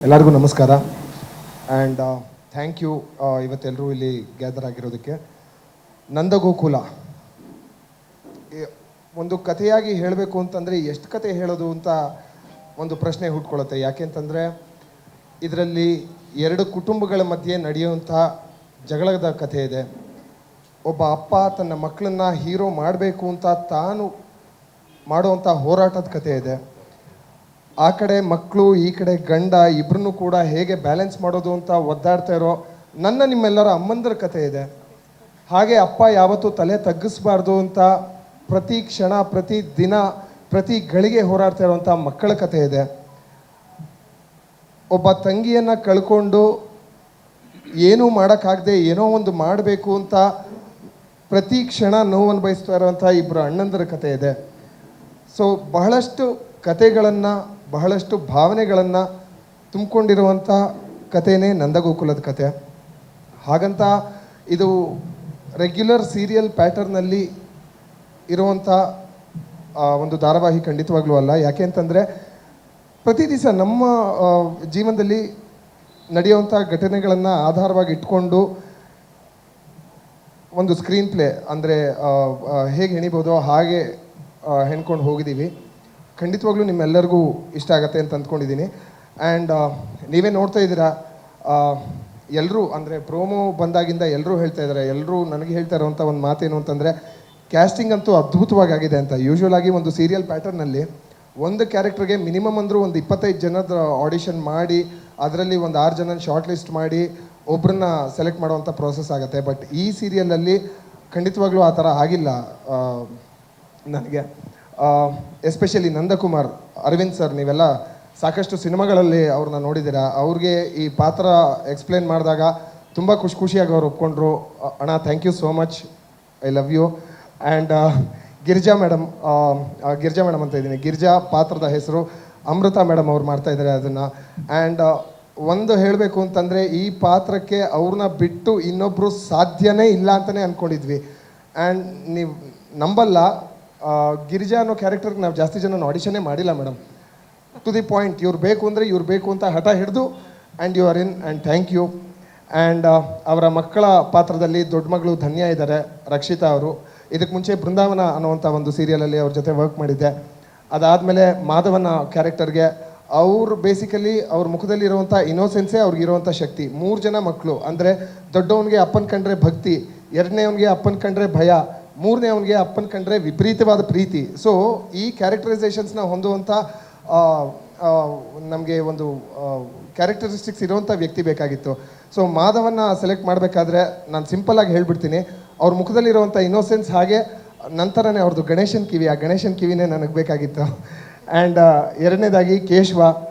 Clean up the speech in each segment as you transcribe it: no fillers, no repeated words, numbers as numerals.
ಎಲ್ಲರಿಗೂ ನಮಸ್ಕಾರ and thank you ಇವತ್ತೆಲ್ಲರೂ ಇಲ್ಲಿ ಗ್ಯಾದರ್ ಆಗಿರೋದಕ್ಕೆ. ನಂದಗೋಕುಲ ಒಂದು ಕಥೆಯಾಗಿ ಹೇಳಬೇಕು ಅಂತಂದರೆ ಎಷ್ಟು ಕತೆ ಹೇಳೋದು ಅಂತ ಒಂದು ಪ್ರಶ್ನೆ ಹುಟ್ಕೊಳ್ಳುತ್ತೆ. ಯಾಕೆಂತಂದರೆ ಇದರಲ್ಲಿ ಎರಡು ಕುಟುಂಬಗಳ ಮಧ್ಯೆ ನಡೆಯುವಂಥ ಜಗಳದ ಕಥೆ ಇದೆ. ಒಬ್ಬ ಅಪ್ಪ ತನ್ನ ಮಕ್ಕಳನ್ನ ಹೀರೋ ಮಾಡಬೇಕು ಅಂತ ತಾನು ಮಾಡುವಂಥ ಹೋರಾಟದ ಕಥೆ ಇದೆ. ಆ ಕಡೆ ಮಕ್ಕಳು, ಈ ಕಡೆ ಗಂಡ, ಇಬ್ಬರನ್ನೂ ಕೂಡ ಹೇಗೆ ಬ್ಯಾಲೆನ್ಸ್ ಮಾಡೋದು ಅಂತ ಒದ್ದಾಡ್ತಾ ಇರೋ ನಿಮ್ಮೆಲ್ಲರ ಅಮ್ಮಂದ್ರ ಕಥೆ ಇದೆ. ಹಾಗೆ ಅಪ್ಪ ಯಾವತ್ತೂ ತಲೆ ತಗ್ಗಿಸ್ಬಾರ್ದು ಅಂತ ಪ್ರತಿ ಕ್ಷಣ, ಪ್ರತಿ ದಿನ, ಪ್ರತಿ ಗಳಿಗೆ ಹೋರಾಡ್ತಾ ಇರುವಂಥ ಮಕ್ಕಳ ಕಥೆ ಇದೆ. ಒಬ್ಬ ತಂಗಿಯನ್ನು ಕಳ್ಕೊಂಡು ಏನೂ ಮಾಡೋಕ್ಕಾಗದೆ ಏನೋ ಒಂದು ಮಾಡಬೇಕು ಅಂತ ಪ್ರತಿ ಕ್ಷಣ ನೋವನ್ನು ಬಯಸ್ತಾ ಇರುವಂಥ ಇಬ್ಬರು ಅಣ್ಣಂದರ ಕಥೆ ಇದೆ. ಸೊ ಬಹಳಷ್ಟು ಕತೆಗಳನ್ನು, ಬಹಳಷ್ಟು ಭಾವನೆಗಳನ್ನು ತುಂಬಿಕೊಂಡಿರುವಂಥ ಕಥೆನೇ ನಂದಗೋಕುಲದ ಕತೆ. ಹಾಗಂತ ಇದು ರೆಗ್ಯುಲರ್ ಸೀರಿಯಲ್ ಪ್ಯಾಟರ್ನಲ್ಲಿ ಇರುವಂಥ ಒಂದು ಧಾರಾವಾಹಿ ಖಂಡಿತವಾಗ್ಲೂ ಅಲ್ಲ. ಯಾಕೆ ಅಂತಂದರೆ ಪ್ರತಿ ದಿವಸ ನಮ್ಮ ಜೀವನದಲ್ಲಿ ನಡೆಯುವಂಥ ಘಟನೆಗಳನ್ನು ಆಧಾರವಾಗಿ ಇಟ್ಕೊಂಡು ಒಂದು ಸ್ಕ್ರೀನ್ ಪ್ಲೇ ಅಂದರೆ ಹೇಗೆ ಹೆಣಿಬೋದೋ ಹಾಗೆ ಹೆಣ್ಕೊಂಡು ಹೋಗಿದ್ದೀವಿ. ಖಂಡಿತವಾಗ್ಲೂ ನಿಮ್ಮೆಲ್ಲರಿಗೂ ಇಷ್ಟ ಆಗುತ್ತೆ ಅಂತ ಅಂದ್ಕೊಂಡಿದ್ದೀನಿ. ಆ್ಯಂಡ್ ನೀವೇ ನೋಡ್ತಾ ಇದ್ದೀರಾ, ಎಲ್ಲರೂ ಅಂದರೆ ಪ್ರೋಮೋ ಬಂದಾಗಿಂದ ಎಲ್ಲರೂ ಹೇಳ್ತಾ ಇದ್ದಾರೆ, ಎಲ್ಲರೂ ನನಗೆ ಹೇಳ್ತಾ ಇರೋವಂಥ ಒಂದು ಮಾತೇನು ಅಂತಂದರೆ ಕ್ಯಾಸ್ಟಿಂಗ್ ಅಂತೂ ಅದ್ಭುತವಾಗಿ ಆಗಿದೆ ಅಂತ. ಯೂಶ್ವಲ್ ಆಗಿ ಒಂದು ಸೀರಿಯಲ್ ಪ್ಯಾಟರ್ನಲ್ಲಿ ಒಂದು ಕ್ಯಾರೆಕ್ಟರ್ಗೆ ಮಿನಿಮಮ್ ಅಂದರೂ ಒಂದು 25 ಜನದ ಆಡಿಷನ್ ಮಾಡಿ ಅದರಲ್ಲಿ ಒಂದು 6 ಜನ ಶಾರ್ಟ್ ಲಿಸ್ಟ್ ಮಾಡಿ ಒಬ್ಬರನ್ನ ಸೆಲೆಕ್ಟ್ ಮಾಡುವಂಥ ಪ್ರೋಸೆಸ್ ಆಗುತ್ತೆ. ಬಟ್ ಈ ಸೀರಿಯಲಲ್ಲಿ ಖಂಡಿತವಾಗ್ಲೂ ಆ ಥರ ಆಗಿಲ್ಲ. ನನಗೆ ಎಸ್ಪೆಷಲಿ ನಂದಕುಮಾರ್, ಅರವಿಂದ್ ಸರ್, ನೀವೆಲ್ಲ ಸಾಕಷ್ಟು ಸಿನಿಮಾಗಳಲ್ಲಿ ಅವ್ರನ್ನ ನೋಡಿದ್ದೀರಾ. ಅವ್ರಿಗೆ ಈ ಪಾತ್ರ ಎಕ್ಸ್ಪ್ಲೇನ್ ಮಾಡಿದಾಗ ತುಂಬ ಖುಷಿಯಾಗಿ ಅವ್ರು ಒಪ್ಕೊಂಡ್ರು. ಅಣ್ಣ thank you so much, I love you. And Girija madam ಅಂತ ಇದ್ದೀನಿ. ಗಿರಿಜಾ ಪಾತ್ರದ ಹೆಸರು, ಅಮೃತ ಮೇಡಮ್ ಅವ್ರು ಮಾಡ್ತಾಯಿದ್ದಾರೆ ಅದನ್ನು. ಆ್ಯಂಡ್ ಒಂದು ಹೇಳಬೇಕು ಅಂತಂದರೆ ಈ ಪಾತ್ರಕ್ಕೆ ಅವ್ರನ್ನ ಬಿಟ್ಟು ಇನ್ನೊಬ್ಬರು ಸಾಧ್ಯನೇ ಇಲ್ಲ ಅಂತಲೇ ಅಂದ್ಕೊಂಡಿದ್ವಿ. ಆ್ಯಂಡ್ ನೀವು ನಂಬಲ್ಲ, ಗಿರಿಜಾ ಅನ್ನೋ ಕ್ಯಾರೆಕ್ಟರ್ಗೆ ನಾವು ಜಾಸ್ತಿ ಜನ ಆಡಿಷನ್ನೇ ಮಾಡಿಲ್ಲ ಮೇಡಮ್. ಟು ದಿ ಪಾಯಿಂಟ್, ಇವ್ರು ಬೇಕು ಅಂದರೆ ಇವ್ರು ಬೇಕು ಅಂತ ಹಠ ಹಿಡಿದು and you are in. And thank you. And ಅವರ ಮಕ್ಕಳ ಪಾತ್ರದಲ್ಲಿ ದೊಡ್ಡ ಮಗಳು ಧನ್ಯ ಇದ್ದಾರೆ, ರಕ್ಷಿತಾ ಅವರು. ಇದಕ್ಕೆ ಮುಂಚೆ ಬೃಂದಾವನ ಅನ್ನುವಂಥ ಒಂದು ಸೀರಿಯಲಲ್ಲಿ ಅವ್ರ ಜೊತೆ ವರ್ಕ್ ಮಾಡಿದ್ದೆ. ಅದಾದಮೇಲೆ ಮಾಧವನ ಕ್ಯಾರೆಕ್ಟರ್ಗೆ ಅವರು ಬೇಸಿಕಲಿ ಅವ್ರ ಮುಖದಲ್ಲಿರುವಂಥ ಇನ್ನೋಸೆನ್ಸೇ ಅವ್ರಿಗಿರುವಂಥ ಶಕ್ತಿ. 3 ಜನ ಮಕ್ಕಳು ಅಂದರೆ ದೊಡ್ಡವನಿಗೆ ಅಪ್ಪನ ಕಂಡ್ರೆ ಭಕ್ತಿ, ಎರಡನೇವನಿಗೆ ಅಪ್ಪನ ಕಂಡ್ರೆ ಭಯ, ಮೂರನೇ ಅವನಿಗೆ ಅಪ್ಪನ ಕಂಡ್ರೆ ವಿಪರೀತವಾದ ಪ್ರೀತಿ. ಸೊ ಈ ಕ್ಯಾರೆಕ್ಟರೈಸೇಷನ್ಸ್ನ ಹೊಂದುವಂಥ ನಮಗೆ ಒಂದು ಕ್ಯಾರೆಕ್ಟರಿಸ್ಟಿಕ್ಸ್ ಇರುವಂಥ ವ್ಯಕ್ತಿ ಬೇಕಾಗಿತ್ತು. ಸೊ ಮಾಧವನ್ನ ಸೆಲೆಕ್ಟ್ ಮಾಡಬೇಕಾದ್ರೆ ನಾನು ಸಿಂಪಲ್ಲಾಗಿ ಹೇಳ್ಬಿಡ್ತೀನಿ, ಅವ್ರ ಮುಖದಲ್ಲಿರುವಂಥ ಇನ್ನೋಸೆನ್ಸ್ ಹಾಗೆ ನಂತರನೇ ಅವ್ರದ್ದು ಗಣೇಶನ ಕಿವಿ, ಆ ಗಣೇಶನ ಕಿವಿನೇ ನನಗೆ ಬೇಕಾಗಿತ್ತು. ಆ್ಯಂಡ್ ಎರಡನೇದಾಗಿ ಕೇಶವ,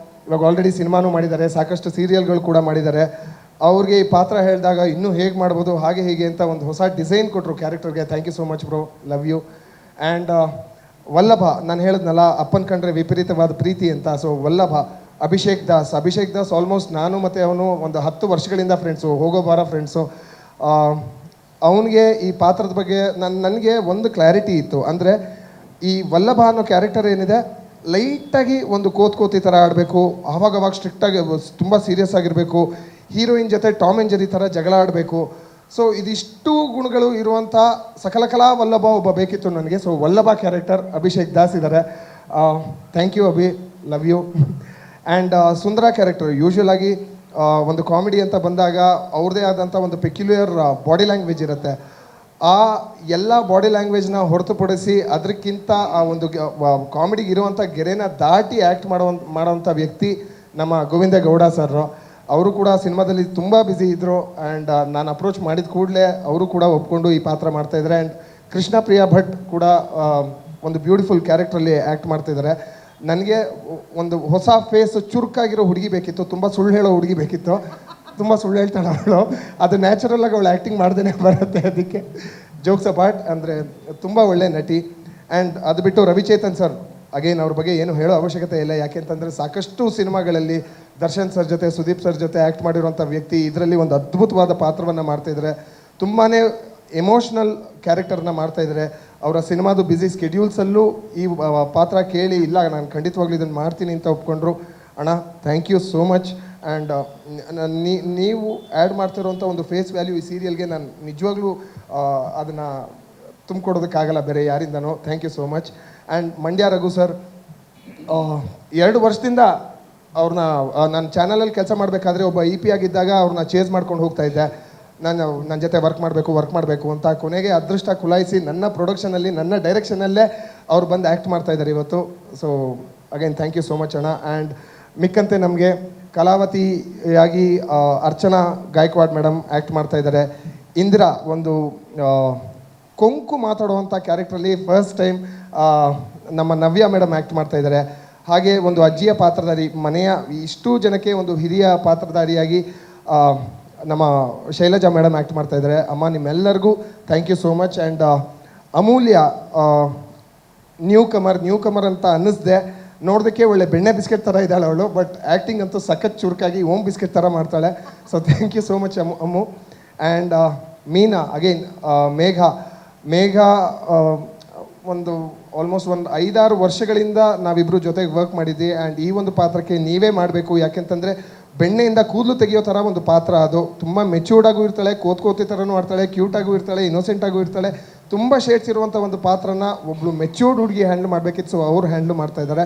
ಇವಾಗ ಆಲ್ರೆಡಿ ಸಿನಿಮಾನೂ ಮಾಡಿದ್ದಾರೆ, ಸಾಕಷ್ಟು ಸೀರಿಯಲ್ಗಳು ಕೂಡ ಮಾಡಿದ್ದಾರೆ. ಅವ್ರಿಗೆ ಈ ಪಾತ್ರ ಹೇಳಿದಾಗ ಇನ್ನೂ ಹೇಗೆ ಮಾಡ್ಬೋದು ಹಾಗೆ ಹೀಗೆ ಅಂತ ಒಂದು ಹೊಸ ಡಿಸೈನ್ ಕೊಟ್ಟರು ಕ್ಯಾರೆಕ್ಟರ್ಗೆ. Thank you so much bro, love you. And Vallabha, ನಾನು ಹೇಳಿದ್ನಲ್ಲ ಅಪ್ಪನ ಕಂಡ್ರೆ ವಿಪರೀತವಾದ ಪ್ರೀತಿ ಅಂತ. ಸೊ ವಲ್ಲಭ, ಅಭಿಷೇಕ್ ದಾಸ್ ಆಲ್ಮೋಸ್ಟ್ ನಾನು ಮತ್ತು ಅವನು ಒಂದು 10 ವರ್ಷಗಳಿಂದ ಫ್ರೆಂಡ್ಸು, ಹೋಗೋ ಬಾರ ಫ್ರೆಂಡ್ಸು. ಅವನಿಗೆ ಈ ಪಾತ್ರದ ಬಗ್ಗೆ ನನಗೆ ಒಂದು ಕ್ಲಾರಿಟಿ ಇತ್ತು. ಅಂದರೆ ಈ ವಲ್ಲಭ ಅನ್ನೋ ಕ್ಯಾರೆಕ್ಟರ್ ಏನಿದೆ, ಲೈಟಾಗಿ ಒಂದು ಕೋತಿ ಥರ ಆಡಬೇಕು, ಆವಾಗವಾಗ ಸ್ಟ್ರಿಕ್ಟಾಗಿ ತುಂಬ ಸೀರಿಯಸ್ ಆಗಿರಬೇಕು, ಹೀರೋಯಿನ್ ಜೊತೆ ಟಾಮ್ ಆ್ಯಂಡ್ ಜೆರಿ ಥರ ಜಗಳ ಆಡಬೇಕು. ಸೊ ಇದಿಷ್ಟು ಗುಣಗಳು ಇರುವಂಥ ಸಕಲಕಲಾ ವಲ್ಲಭ ಒಬ್ಬ ಬೇಕಿತ್ತು ನನಗೆ. ಸೊ ವಲ್ಲಭ ಕ್ಯಾರೆಕ್ಟರ್ ಅಭಿಷೇಕ್ ದಾಸ್ ಇದ್ದಾರೆ. Thank you Abhi, love you. And Sundara character, usual ಆಗಿ ಒಂದು ಕಾಮಿಡಿ ಅಂತ ಬಂದಾಗ ಅವ್ರದ್ದೇ ಆದಂಥ ಒಂದು ಪೆಕ್ಯುಲಿಯರ್ ಬಾಡಿ ಲ್ಯಾಂಗ್ವೇಜ್ ಇರುತ್ತೆ. ಆ ಎಲ್ಲ ಬಾಡಿ ಲ್ಯಾಂಗ್ವೇಜ್ನ ಹೊರತುಪಡಿಸಿ ಅದಕ್ಕಿಂತ ಆ ಒಂದು ಕಾಮಿಡಿಗೆ ಇರುವಂಥ ಗೆರೆನ ದಾಟಿ ಆ್ಯಕ್ಟ್ ಮಾಡೋವಂಥ ವ್ಯಕ್ತಿ ನಮ್ಮ ಗೋವಿಂದ ಗೌಡ ಸರ್. ಅವರು ಕೂಡ ಸಿನಿಮಾದಲ್ಲಿ ತುಂಬ ಬ್ಯುಸಿ ಇದ್ದರು. ಆ್ಯಂಡ್ ನಾನು ಅಪ್ರೋಚ್ ಮಾಡಿದ ಕೂಡಲೇ ಅವರು ಕೂಡ ಒಪ್ಕೊಂಡು ಈ ಪಾತ್ರ ಮಾಡ್ತಾಯಿದ್ದಾರೆ. ಆ್ಯಂಡ್ ಕೃಷ್ಣ ಪ್ರಿಯಾ ಭಟ್ ಕೂಡ ಒಂದು ಬ್ಯೂಟಿಫುಲ್ ಕ್ಯಾರೆಕ್ಟ್ರಲ್ಲಿ ಆ್ಯಕ್ಟ್ ಮಾಡ್ತಾಯಿದ್ದಾರೆ. ನನಗೆ ಒಂದು ಹೊಸ ಫೇಸ್, ಚುರುಕಾಗಿರೋ ಹುಡುಗಿ ಬೇಕಿತ್ತು, ತುಂಬ ಸುಳ್ಳು ಹೇಳೋ ಹುಡುಗಿ ಬೇಕಿತ್ತು. ತುಂಬ ಸುಳ್ಳು ಹೇಳ್ತಾಳೆ ಅವಳು, ಅದು ನ್ಯಾಚುರಲಾಗಿ ಅವಳು ಆ್ಯಕ್ಟಿಂಗ್ ಮಾಡ್ದೇ ಬರುತ್ತೆ. ಅದಕ್ಕೆ ಜೋಕ್ಸ್ ಅಪಾರ್ಟ್, ಅಂದರೆ ತುಂಬ ಒಳ್ಳೆ ನಟಿ. ಆ್ಯಂಡ್ ಅದು ಬಿಟ್ಟು ರವಿಚೇತನ್ ಸರ್, ಅಗೇನ್ ಅವ್ರ ಬಗ್ಗೆ ಏನು ಹೇಳೋ ಅವಶ್ಯಕತೆ ಇಲ್ಲ. ಯಾಕೆಂತಂದರೆ ಸಾಕಷ್ಟು ಸಿನಿಮಾಗಳಲ್ಲಿ ದರ್ಶನ್ ಸರ್ ಜೊತೆ, ಸುದೀಪ್ ಸರ್ ಜೊತೆ ಆ್ಯಕ್ಟ್ ಮಾಡಿರುವಂಥ ವ್ಯಕ್ತಿ. ಇದರಲ್ಲಿ ಒಂದು ಅದ್ಭುತವಾದ ಪಾತ್ರವನ್ನು ಮಾಡ್ತಾಯಿದ್ದಾರೆ. ತುಂಬಾ ಎಮೋಷ್ನಲ್ ಕ್ಯಾರೆಕ್ಟರ್ನ ಮಾಡ್ತಾಯಿದ್ದಾರೆ. ಅವರ ಸಿನಿಮಾದು ಬ್ಯುಸಿ ಸ್ಕೆಡ್ಯೂಲ್ಸಲ್ಲೂ ಈ ಪಾತ್ರ ಕೇಳಿ ಇಲ್ಲ ನಾನು ಖಂಡಿತವಾಗ್ಲೂ ಇದನ್ನು ಮಾಡ್ತೀನಿ ಅಂತ ಒಪ್ಕೊಂಡ್ರು. ಅಣ್ಣ thank you so much. And ನೀವು ಆ್ಯಡ್ ಮಾಡ್ತಿರೋಂಥ ಒಂದು ಫೇಸ್ ವ್ಯಾಲ್ಯೂ ಈ ಸೀರಿಯಲ್ಗೆ ನಾನು ನಿಜವಾಗ್ಲೂ ಅದನ್ನು ತುಂಬಿಕೊಡೋದಕ್ಕಾಗಲ್ಲ ಬೇರೆ ಯಾರಿಂದನೋ. Thank you so much. And Mandya Raghu sir, 2 ವರ್ಷದಿಂದ ಅವ್ರನ್ನ ನಾನು ಚಾನಲಲ್ಲಿ ಕೆಲಸ ಮಾಡಬೇಕಾದ್ರೆ ಒಬ್ಬ ಇ ಪಿ ಆಗಿದ್ದಾಗ ಅವ್ರನ್ನ ಚೇಸ್ ಮಾಡ್ಕೊಂಡು ಹೋಗ್ತಾ ಇದ್ದೆ. ನನ್ನ ಜೊತೆ ವರ್ಕ್ ಮಾಡಬೇಕು ಅಂತ. ಕೊನೆಗೆ ಅದೃಷ್ಟ ಕುಲಾಯಿಸಿ ನನ್ನ ಪ್ರೊಡಕ್ಷನಲ್ಲಿ, ನನ್ನ ಡೈರೆಕ್ಷನಲ್ಲೇ ಅವ್ರು ಬಂದು ಆ್ಯಕ್ಟ್ ಮಾಡ್ತಾ ಇದ್ದಾರೆ ಇವತ್ತು. So again thank you so much ಅಣ್ಣ. ಆ್ಯಂಡ್ ಮಿಕ್ಕಂತೆ ನಮಗೆ ಕಲಾವತಿಯಾಗಿ ಅರ್ಚನಾ ಗಾಯಕ್ವಾಡ್ ಮೇಡಮ್ ಆ್ಯಕ್ಟ್ ಮಾಡ್ತಾ ಇದ್ದಾರೆ. ಇಂದಿರಾ ಒಂದು ಕೊಂಕು ಮಾತಾಡುವಂಥ ಕ್ಯಾರೆಕ್ಟ್ರಲ್ಲಿ ಫಸ್ಟ್ ಟೈಮ್ ನಮ್ಮ ನವ್ಯ ಮೇಡಮ್ ಆ್ಯಕ್ಟ್ ಮಾಡ್ತಾ ಇದ್ದಾರೆ. ಹಾಗೆ ಒಂದು ಅಜ್ಜಿಯ ಪಾತ್ರಧಾರಿ, ಮನೆಯ ಇಷ್ಟೂ ಜನಕ್ಕೆ ಒಂದು ಹಿರಿಯ ಪಾತ್ರಧಾರಿಯಾಗಿ ನಮ್ಮ ಶೈಲಜಾ ಮೇಡಮ್ ಆ್ಯಕ್ಟ್ ಮಾಡ್ತಾ ಇದ್ದಾರೆ. ಅಮ್ಮ ನಿಮ್ಮೆಲ್ಲರಿಗೂ thank you so much. And Amulya newcomer ಅಂತ ಅನ್ನಿಸ್ದೆ. ನೋಡೋದಕ್ಕೆ ಒಳ್ಳೆ ಬೆಣ್ಣೆ ಬಿಸ್ಕೆಟ್ ಥರ ಇದ್ದಾಳೆ ಅವಳು, ಬಟ್ ಆ್ಯಕ್ಟಿಂಗ್ ಅಂತೂ ಸಖತ್ ಚುರುಕಾಗಿ ಓಮ್ ಬಿಸ್ಕೆಟ್ ಥರ ಮಾಡ್ತಾಳೆ. So thank you so much Ammu. And Meena, again Megha ಒಂದು ಆಲ್ಮೋಸ್ಟ್ ಒಂದು 5-6 ವರ್ಷಗಳಿಂದ ನಾವಿಬ್ಬರು ಜೊತೆಗೆ ವರ್ಕ್ ಮಾಡಿದ್ವಿ. ಆ್ಯಂಡ್ ಈ ಒಂದು ಪಾತ್ರಕ್ಕೆ ನೀವೇ ಮಾಡಬೇಕು, ಯಾಕೆಂತಂದರೆ ಬೆಣ್ಣೆಯಿಂದ ಕೂದಲು ತೆಗೆಯೋ ಥರ ಒಂದು ಪಾತ್ರ ಅದು. ತುಂಬ ಮೆಚ್ಯೂರ್ಡಾಗೂ ಇರ್ತಾಳೆ, ಕೋತಿ ಥರನೂ ಆಡ್ತಾಳೆ, ಕ್ಯೂಟಾಗೂ ಇರ್ತಾಳೆ, ಇನ್ನೋಸೆಂಟಾಗೂ ಇರ್ತಾಳೆ. ತುಂಬ ಶೇಡ್ಸ್ ಇರುವಂಥ ಒಂದು ಪಾತ್ರನ ಒಬ್ಬಳು ಮೆಚ್ಯೂರ್ಡ್ ಹುಡುಗಿ ಹ್ಯಾಂಡ್ಲ್ ಮಾಡಬೇಕಿತ್ತು. ಸೊ ಅವ್ರು ಹ್ಯಾಂಡ್ಲ್ ಮಾಡ್ತಾ ಇದ್ದಾರೆ.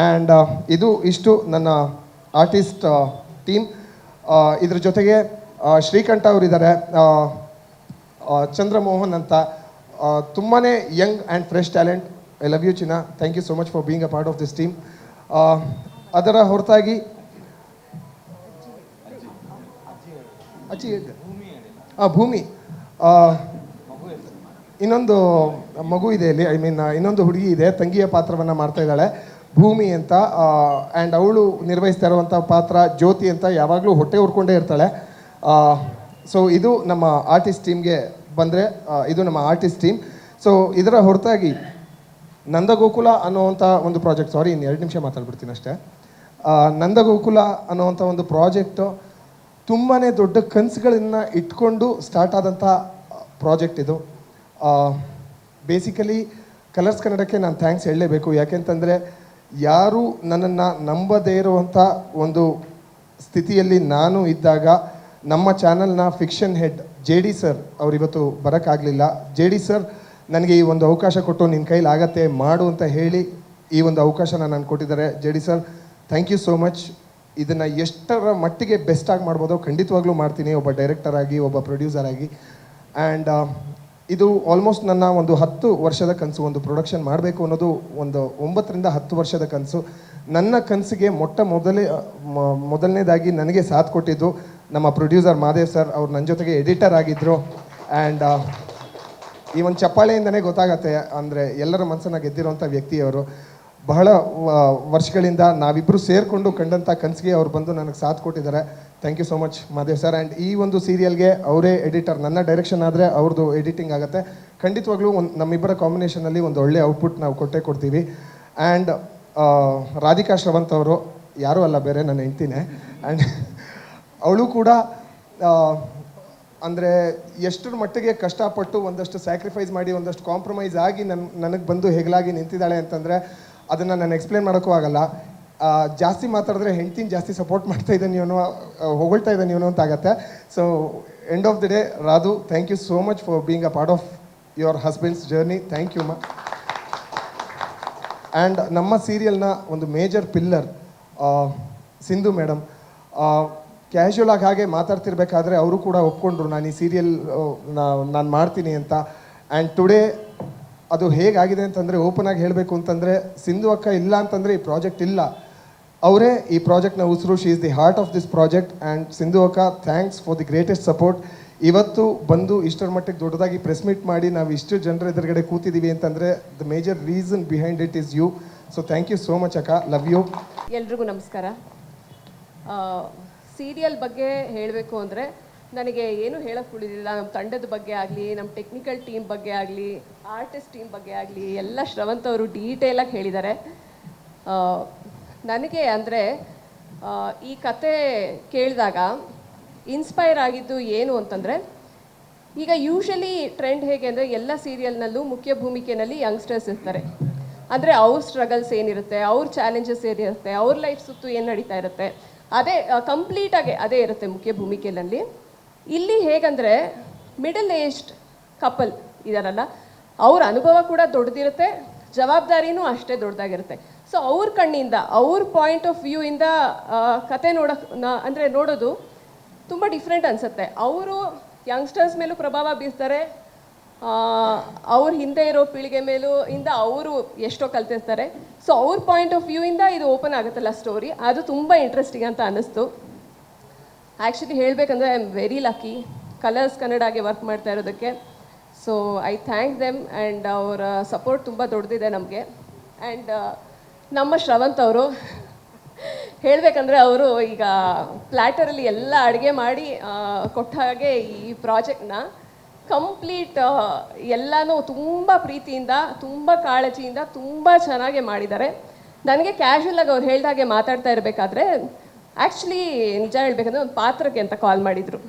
ಆ್ಯಂಡ್ ಇಷ್ಟು ನನ್ನ ಆರ್ಟಿಸ್ಟ್ ಟೀಮ್. ಇದ್ರ ಜೊತೆಗೆ ಶ್ರೀಕಂಠ ಅವರಿದ್ದಾರೆ, ಚಂದ್ರಮೋಹನ್ ಅಂತ, ತುಂಬಾ young and fresh talent. I love you ಚಿನ್ನ, thank you so much for being a part of this team. ಅದರ ಹೊರತಾಗಿ ಭೂಮಿ, ಇನ್ನೊಂದು ಮಗು ಇದೆ ಇಲ್ಲಿ, ಇನ್ನೊಂದು ಹುಡುಗಿ ಇದೆ, ತಂಗಿಯ ಪಾತ್ರವನ್ನು ಮಾಡ್ತಾ ಇದ್ದಾಳೆ ಭೂಮಿ ಅಂತ. ಆ್ಯಂಡ್ ಅವಳು ನಿರ್ವಹಿಸ್ತಾ ಇರುವಂಥ ಪಾತ್ರ ಜ್ಯೋತಿ ಅಂತ, ಯಾವಾಗಲೂ ಹೊಟ್ಟೆ ಉರ್ಕೊಂಡೇ ಇರ್ತಾಳೆ. ಸೊ ಇದು ನಮ್ಮ ಆರ್ಟಿಸ್ಟ್ ಟೀಮ್ಗೆ ಬಂದರೆ ಇದು ನಮ್ಮ ಆರ್ಟಿಸ್ಟ್ ಟೀಮ್. ಸೊ ಇದರ ಹೊರತಾಗಿ ನಂದಗೋಕುಲ ಅನ್ನೋವಂಥ ಒಂದು ಪ್ರಾಜೆಕ್ಟ್, ಸಾರಿ ಇನ್ನು 2 ನಿಮಿಷ ಮಾತಾಡ್ಬಿಡ್ತೀನಿ ಅಷ್ಟೇ. ನಂದಗೋಕುಲ ಅನ್ನೋವಂಥ ಒಂದು ಪ್ರಾಜೆಕ್ಟು ತುಂಬಾ ದೊಡ್ಡ ಕನಸುಗಳನ್ನು ಇಟ್ಕೊಂಡು ಸ್ಟಾರ್ಟ್ ಆದಂಥ ಪ್ರಾಜೆಕ್ಟ್ ಇದು. ಬೇಸಿಕಲಿ ಕಲರ್ಸ್ ಕನ್ನಡಕ್ಕೆ ನಾನು ಥ್ಯಾಂಕ್ಸ್ ಹೇಳಲೇಬೇಕು. ಯಾಕೆಂತಂದರೆ ಯಾರೂ ನನ್ನನ್ನು ನಂಬದೇ ಇರುವಂಥ ಒಂದು ಸ್ಥಿತಿಯಲ್ಲಿ ನಾನು ಇದ್ದಾಗ ನಮ್ಮ ಚಾನಲ್ನ ಫಿಕ್ಷನ್ ಹೆಡ್ JD ಸರ್ ಅವರಿವತ್ತು ಬರೋಕ್ಕಾಗಲಿಲ್ಲ. JD ಸರ್ ನನಗೆ ಈ ಒಂದು ಅವಕಾಶ ಕೊಟ್ಟು ನಿನ್ನ ಕೈಲಿ ಆಗತ್ತೆ ಮಾಡು ಅಂತ ಹೇಳಿ ಈ ಒಂದು ಅವಕಾಶನ ನಾನು ಕೊಟ್ಟಿದ್ದಾರೆ. JD sir thank you so much. ಇದನ್ನು ಎಷ್ಟರ ಮಟ್ಟಿಗೆ ಬೆಸ್ಟಾಗಿ ಮಾಡ್ಬೋದೋ ಖಂಡಿತವಾಗ್ಲೂ ಮಾಡ್ತೀನಿ, ಒಬ್ಬ ಡೈರೆಕ್ಟರ್ ಆಗಿ, ಒಬ್ಬ ಪ್ರೊಡ್ಯೂಸರ್ ಆಗಿ. ಆ್ಯಂಡ್ ಇದು ಆಲ್ಮೋಸ್ಟ್ ನನ್ನ ಒಂದು 10 ವರ್ಷದ ಕನಸು. ಒಂದು ಪ್ರೊಡಕ್ಷನ್ ಮಾಡಬೇಕು ಅನ್ನೋದು ಒಂದು 9 ರಿಂದ 10 ವರ್ಷದ ಕನಸು. ನನ್ನ ಕನಸಿಗೆ ಮೊದಲನೇದಾಗಿ ನನಗೆ ಸಾಥ್ ಕೊಟ್ಟಿದ್ದು ನಮ್ಮ ಪ್ರೊಡ್ಯೂಸರ್ ಮಾದೇವ್ ಸರ್. ಅವ್ರು ನನ್ನ ಜೊತೆಗೆ ಎಡಿಟರ್ ಆಗಿದ್ದರು. ಆ್ಯಂಡ್ ಈ ಒಂದು ಚಪ್ಪಾಳೆಯಿಂದನೇ ಗೊತ್ತಾಗತ್ತೆ ಅಂದರೆ ಎಲ್ಲರ ಮನಸ್ಸನ್ನು ಗೆದ್ದಿರೋಂಥ ವ್ಯಕ್ತಿಯವರು. ಬಹಳ ವರ್ಷಗಳಿಂದ ನಾವಿಬ್ಬರು ಸೇರಿಕೊಂಡು ಕಂಡಂಥ ಕನಸಿಗೆ ಅವ್ರು ಬಂದು ನನಗೆ ಸಾಥ್ ಕೊಟ್ಟಿದ್ದಾರೆ. Thank you so much Madev sir. And ಈ ಒಂದು ಸೀರಿಯಲ್ಗೆ ಅವರೇ ಎಡಿಟರ್, ನನ್ನ ಡೈರೆಕ್ಷನ್ ಆದರೆ ಅವ್ರದ್ದು ಎಡಿಟಿಂಗ್ ಆಗುತ್ತೆ. ಖಂಡಿತವಾಗ್ಲೂ ನಮ್ಮಿಬ್ಬರ ಕಾಂಬಿನೇಷನಲ್ಲಿ ಒಂದು ಒಳ್ಳೆಯ ಔಟ್ಪುಟ್ ನಾವು ಕೊಡ್ತೀವಿ. ಆ್ಯಂಡ್ ರಾಧಿಕಾ ಶ್ರವಂತ್ ಅವರು ಯಾರೂ ಅಲ್ಲ, ಬೇರೆ ನನ್ನ ಹೆಂಡ್ತಿನೇ. ಆ್ಯಂಡ್ ಅವಳು ಕೂಡ ಅಂದರೆ ಎಷ್ಟರ ಮಟ್ಟಿಗೆ ಕಷ್ಟಪಟ್ಟು ಒಂದಷ್ಟು ಸ್ಯಾಕ್ರಿಫೈಸ್ ಮಾಡಿ ಒಂದಷ್ಟು ಕಾಂಪ್ರಮೈಸ್ ಆಗಿ ನನಗೆ ಬಂದು ಹೆಗಲಾಗಿ ನಿಂತಿದ್ದಾಳೆ ಅಂತಂದರೆ ಅದನ್ನು ನಾನು ಎಕ್ಸ್ಪ್ಲೇನ್ ಮಾಡೋಕ್ಕೂ ಆಗಲ್ಲ. ಜಾಸ್ತಿ ಮಾತಾಡಿದ್ರೆ ಹೆಂಡ್ತಿನ ಜಾಸ್ತಿ ಸಪೋರ್ಟ್ ಮಾಡ್ತಾ ಇದ್ದಾನೆ ಇವನು, ಹೊಗಳ್ತಾ ಇದ್ದಾನೆ ಇವನು ಅಂತ ಆಗುತ್ತೆ. So end of the day Radhu, thank you so much for being a part of your husband's journey. Thank you ಮಾ. ಆ್ಯಂಡ್ ನಮ್ಮ ಸೀರಿಯಲ್ನ ಒಂದು major pillar Sindhu madam. Casual ಆಗಿ ಹಾಗೆ ಮಾತಾಡ್ತಿರ್ಬೇಕಾದ್ರೆ ಅವರು ಕೂಡ ಒಪ್ಕೊಂಡ್ರು ನಾನು ಈ ಸೀರಿಯಲ್ ನಾನು ಮಾಡ್ತೀನಿ ಅಂತ. ಆ್ಯಂಡ್ ಟುಡೇ ಅದು ಹೇಗಾಗಿದೆ ಅಂತಂದರೆ, ಓಪನ್ ಆಗಿ ಹೇಳಬೇಕು ಅಂತಂದರೆ, ಸಿಂಧು ಅಕ್ಕ ಇಲ್ಲ ಅಂತಂದರೆ ಈ ಪ್ರಾಜೆಕ್ಟ್ ಇಲ್ಲ. ಅವರೇ ಈ ಪ್ರಾಜೆಕ್ಟ್ನ ಉಸಿರು. She is the heart of this project. And Sindhu ಅಕ್ಕ, thanks for the greatest support. ಇವತ್ತು ಬಂದು ಇಷ್ಟರ ಮಟ್ಟಿಗೆ ದೊಡ್ಡದಾಗಿ ಪ್ರೆಸ್ ಮೀಟ್ ಮಾಡಿ ನಾವು ಇಷ್ಟು ಜನರ ಎದುರುಗಡೆ ಕೂತಿದ್ದೀವಿ ಅಂತಂದರೆ the major reason behind it is you. So thank you so much ಅಕ್ಕ, ಲವ್ ಯು. ಎಲ್ರಿಗೂ ನಮಸ್ಕಾರ. ಸೀರಿಯಲ್ ಬಗ್ಗೆ ಹೇಳಬೇಕು ಅಂದರೆ ನನಗೆ ಏನು ಹೇಳೋಕ್ಕೆ ಉಳಿದಿಲ್ಲ. ನಮ್ಮ ತಂಡದ ಬಗ್ಗೆ ಆಗಲಿ, ನಮ್ಮ ಟೆಕ್ನಿಕಲ್ ಟೀಮ್ ಬಗ್ಗೆ ಆಗಲಿ, ಆರ್ಟಿಸ್ಟ್ ಟೀಮ್ ಬಗ್ಗೆ ಆಗಲಿ ಎಲ್ಲ ಶ್ರವಂತ್ ಅವರು ಡೀಟೇಲಾಗಿ ಹೇಳಿದ್ದಾರೆ. ನನಗೆ ಅಂದರೆ ಈ ಕತೆ ಕೇಳಿದಾಗ ಇನ್ಸ್ಪೈರ್ ಆಗಿದ್ದು ಏನು ಅಂತಂದರೆ, ಈಗ ಯೂಶಲಿ ಟ್ರೆಂಡ್ ಹೇಗೆ ಅಂದರೆ ಎಲ್ಲ ಸೀರಿಯಲ್ನಲ್ಲೂ ಮುಖ್ಯ ಭೂಮಿಕೆಯಲ್ಲಿ ಯಂಗ್ಸ್ಟರ್ಸ್ ಇರ್ತಾರೆ. ಅಂದರೆ ಅವ್ರ ಸ್ಟ್ರಗಲ್ಸ್ ಏನಿರುತ್ತೆ, ಅವ್ರ ಚಾಲೆಂಜಸ್ ಏನಿರುತ್ತೆ, ಅವ್ರ ಲೈಫ್ ಸುತ್ತು ಏನು ನಡೀತಾ ಇರುತ್ತೆ, ಅದೇ ಕಂಪ್ಲೀಟಾಗಿ ಅದೇ ಇರುತ್ತೆ ಮುಖ್ಯ ಭೂಮಿಕೆಯಲ್ಲಿ. ಇಲ್ಲಿ ಹೇಗಂದರೆ ಮಿಡಲ್ ಏಜ್ಡ್ ಕಪಲ್ ಇದಾರಲ್ಲ, ಅವ್ರ ಅನುಭವ ಕೂಡ ದೊಡ್ಡದಿರುತ್ತೆ, ಜವಾಬ್ದಾರಿನೂ ಅಷ್ಟೇ ದೊಡ್ಡದಾಗಿರುತ್ತೆ. ಸೊ ಅವ್ರ ಕಣ್ಣಿಂದ, ಅವ್ರ ಪಾಯಿಂಟ್ ಆಫ್ ವ್ಯೂ ಇಂದ ಕತೆ ಅಂದರೆ ನೋಡೋದು ತುಂಬ ಡಿಫ್ರೆಂಟ್ ಅನಿಸುತ್ತೆ. ಅವರು ಯಂಗ್ಸ್ಟರ್ಸ್ ಮೇಲೂ ಪ್ರಭಾವ ಬೀರ್ತಾರೆ, ಅವ್ರ ಹಿಂದೆ ಇರೋ ಪೀಳಿಗೆ ಮೇಲೂ ಇಂದ ಅವರು ಎಷ್ಟೋ ಕಲ್ತಿರ್ತಾರೆ. ಸೊ ಅವ್ರ ಪಾಯಿಂಟ್ ಆಫ್ ವ್ಯೂ ಇಂದ ಇದು ಓಪನ್ ಆಗುತ್ತಲ್ಲ ಸ್ಟೋರಿ, ಅದು ತುಂಬ ಇಂಟ್ರೆಸ್ಟಿಂಗ್ ಅಂತ ಅನ್ನಿಸ್ತು. ಆ್ಯಕ್ಚುಲಿ ಹೇಳಬೇಕಂದ್ರೆ I am very lucky Colors ಕನ್ನಡಗೆ ವರ್ಕ್ ಮಾಡ್ತಾ ಇರೋದಕ್ಕೆ. So I thank them and ಅವರ ಸಪೋರ್ಟ್ ತುಂಬ ದೊಡ್ಡದಿದೆ ನಮಗೆ. ಆ್ಯಂಡ್ ನಮ್ಮ ಶ್ರವಂತ್ ಅವರು ಹೇಳಬೇಕಂದ್ರೆ ಅವರು ಈಗ ಪ್ಲ್ಯಾಟರಲ್ಲಿ ಎಲ್ಲ ಅಡುಗೆ ಮಾಡಿ ಕೊಟ್ಟ ಹಾಗೆ ಈ ಪ್ರಾಜೆಕ್ಟ್ನ ಕಂಪ್ಲೀಟ್ ಎಲ್ಲನೂ ತುಂಬ ಪ್ರೀತಿಯಿಂದ, ತುಂಬ ಕಾಳಜಿಯಿಂದ, ತುಂಬ ಚೆನ್ನಾಗಿ ಮಾಡಿದ್ದಾರೆ. ನನಗೆ ಕ್ಯಾಶುವಲಾಗಿ ಅವ್ರು ಹೇಳ್ದಾಗೆ ಮಾತಾಡ್ತಾ ಇರಬೇಕಾದ್ರೆ ಆ್ಯಕ್ಚುಲಿ ನಿಜ ಹೇಳಬೇಕಂದ್ರೆ ಒಂದು ಪಾತ್ರಕ್ಕೆ ಅಂತ ಕಾಲ್ ಮಾಡಿದರು.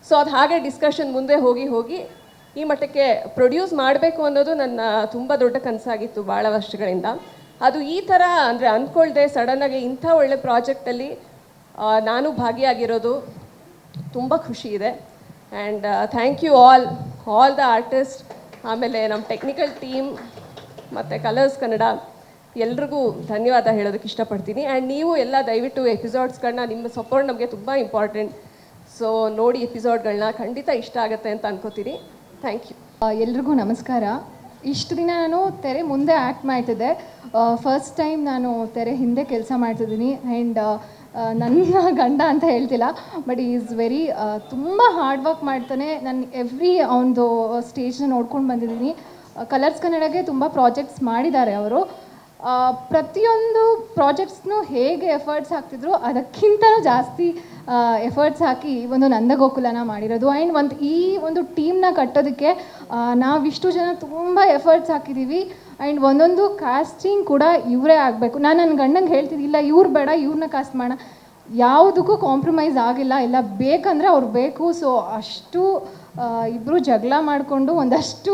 ಸೊ ಅದು ಹಾಗೆ ಡಿಸ್ಕಷನ್ ಮುಂದೆ ಹೋಗಿ ಈ ಮಟ್ಟಕ್ಕೆ ಪ್ರೊಡ್ಯೂಸ್ ಮಾಡಬೇಕು ಅನ್ನೋದು ನನ್ನ ತುಂಬ ದೊಡ್ಡ ಕನಸಾಗಿತ್ತು ಭಾಳ ವರ್ಷಗಳಿಂದ. ಅದು ಈ ಥರ ಅಂದರೆ ಅಂದ್ಕೊಳ್ದೆ ಸಡನ್ನಾಗಿ ಇಂಥ ಒಳ್ಳೆ ಪ್ರಾಜೆಕ್ಟಲ್ಲಿ ನಾನು ಭಾಗಿಯಾಗಿರೋದು ತುಂಬ ಖುಷಿ ಇದೆ. And thank you all the artist, ಆಮೇಲೆ ನಮ್ಮ ಟೆಕ್ನಿಕಲ್ ಟೀಮ್ ಮತ್ತು ಕಲರ್ಸ್ ಕನ್ನಡ ಎಲ್ರಿಗೂ ಧನ್ಯವಾದ ಹೇಳೋದಕ್ಕೆ ಇಷ್ಟಪಡ್ತೀನಿ. ಆ್ಯಂಡ್ ನೀವು ಎಲ್ಲ ದಯವಿಟ್ಟು ಎಪಿಸೋಡ್ಸ್ಗಳನ್ನ, ನಿಮ್ಮ ಸಪೋರ್ಟ್ ನಮಗೆ ತುಂಬ ಇಂಪಾರ್ಟೆಂಟ್. ಸೊ ನೋಡಿ ಎಪಿಸೋಡ್ಗಳನ್ನ, ಖಂಡಿತ ಇಷ್ಟ ಆಗುತ್ತೆ ಅಂತ ಅನ್ಕೋತೀನಿ. Thank you. ಎಲ್ರಿಗೂ ನಮಸ್ಕಾರ. ಇಷ್ಟು ದಿನ ನಾನು ತೆರೆ ಮುಂದೆ ಆ್ಯಕ್ಟ್ ಮಾಡ್ತಿದ್ದೆ, ಫಸ್ಟ್ ಟೈಮ್ ನಾನು ತೆರೆ ಹಿಂದೆ ಕೆಲಸ ಮಾಡ್ತಿದ್ದೀನಿ. ಆ್ಯಂಡ್ ನನ್ನ ಗಂಡ ಅಂತ ಹೇಳ್ತಿಲ್ಲ, ಬಟ್ ಈಸ್ ವೆರಿ ತುಂಬ ಹಾರ್ಡ್ ವರ್ಕ್ ಮಾಡ್ತಾನೆ. ನಾನು ಎವ್ರಿ ಅವನದು ಸ್ಟೇಜ್ನ ನೋಡ್ಕೊಂಡು ಬಂದಿದ್ದೀನಿ. ಕಲರ್ಸ್ ಕನ್ನಡಗೆ ತುಂಬ ಪ್ರಾಜೆಕ್ಟ್ಸ್ ಮಾಡಿದ್ದಾರೆ ಅವರು. ಪ್ರತಿಯೊಂದು ಪ್ರಾಜೆಕ್ಟ್ಸ್ನೂ ಹೇಗೆ ಎಫರ್ಟ್ಸ್ ಹಾಕ್ತಿದ್ರು ಅದಕ್ಕಿಂತಲೂ ಜಾಸ್ತಿ ಎಫರ್ಟ್ಸ್ ಹಾಕಿ ಒಂದು ನಂದಗೋಕುಲನ ಮಾಡಿರೋದು. ಆ್ಯಂಡ್ ಈ ಒಂದು ಟೀಮ್ನ ಕಟ್ಟೋದಕ್ಕೆ ನಾವಿಷ್ಟು ಜನ ತುಂಬ ಎಫರ್ಟ್ಸ್ ಹಾಕಿದ್ದೀವಿ. ಆ್ಯಂಡ್ ಒಂದೊಂದು ಕಾಸ್ಟಿಂಗ್ ಕೂಡ ಇವರೇ ಆಗಬೇಕು. ನಾನು ನನ್ನ ಗಂಡಂಗೆ ಹೇಳ್ತಿದ್ದಿಲ್ಲ, ಇವ್ರು ಬೇಡ ಇವ್ರನ್ನ ಕಾಸ್ಟ್ ಮಾಡೋಣ, ಯಾವುದಕ್ಕೂ ಕಾಂಪ್ರಮೈಸ್ ಆಗಿಲ್ಲ, ಎಲ್ಲ ಬೇಕಂದರೆ ಅವ್ರು ಬೇಕು. ಸೊ ಅಷ್ಟು ಇಬ್ಬರು ಜಗಳ ಮಾಡಿಕೊಂಡು ಒಂದಷ್ಟು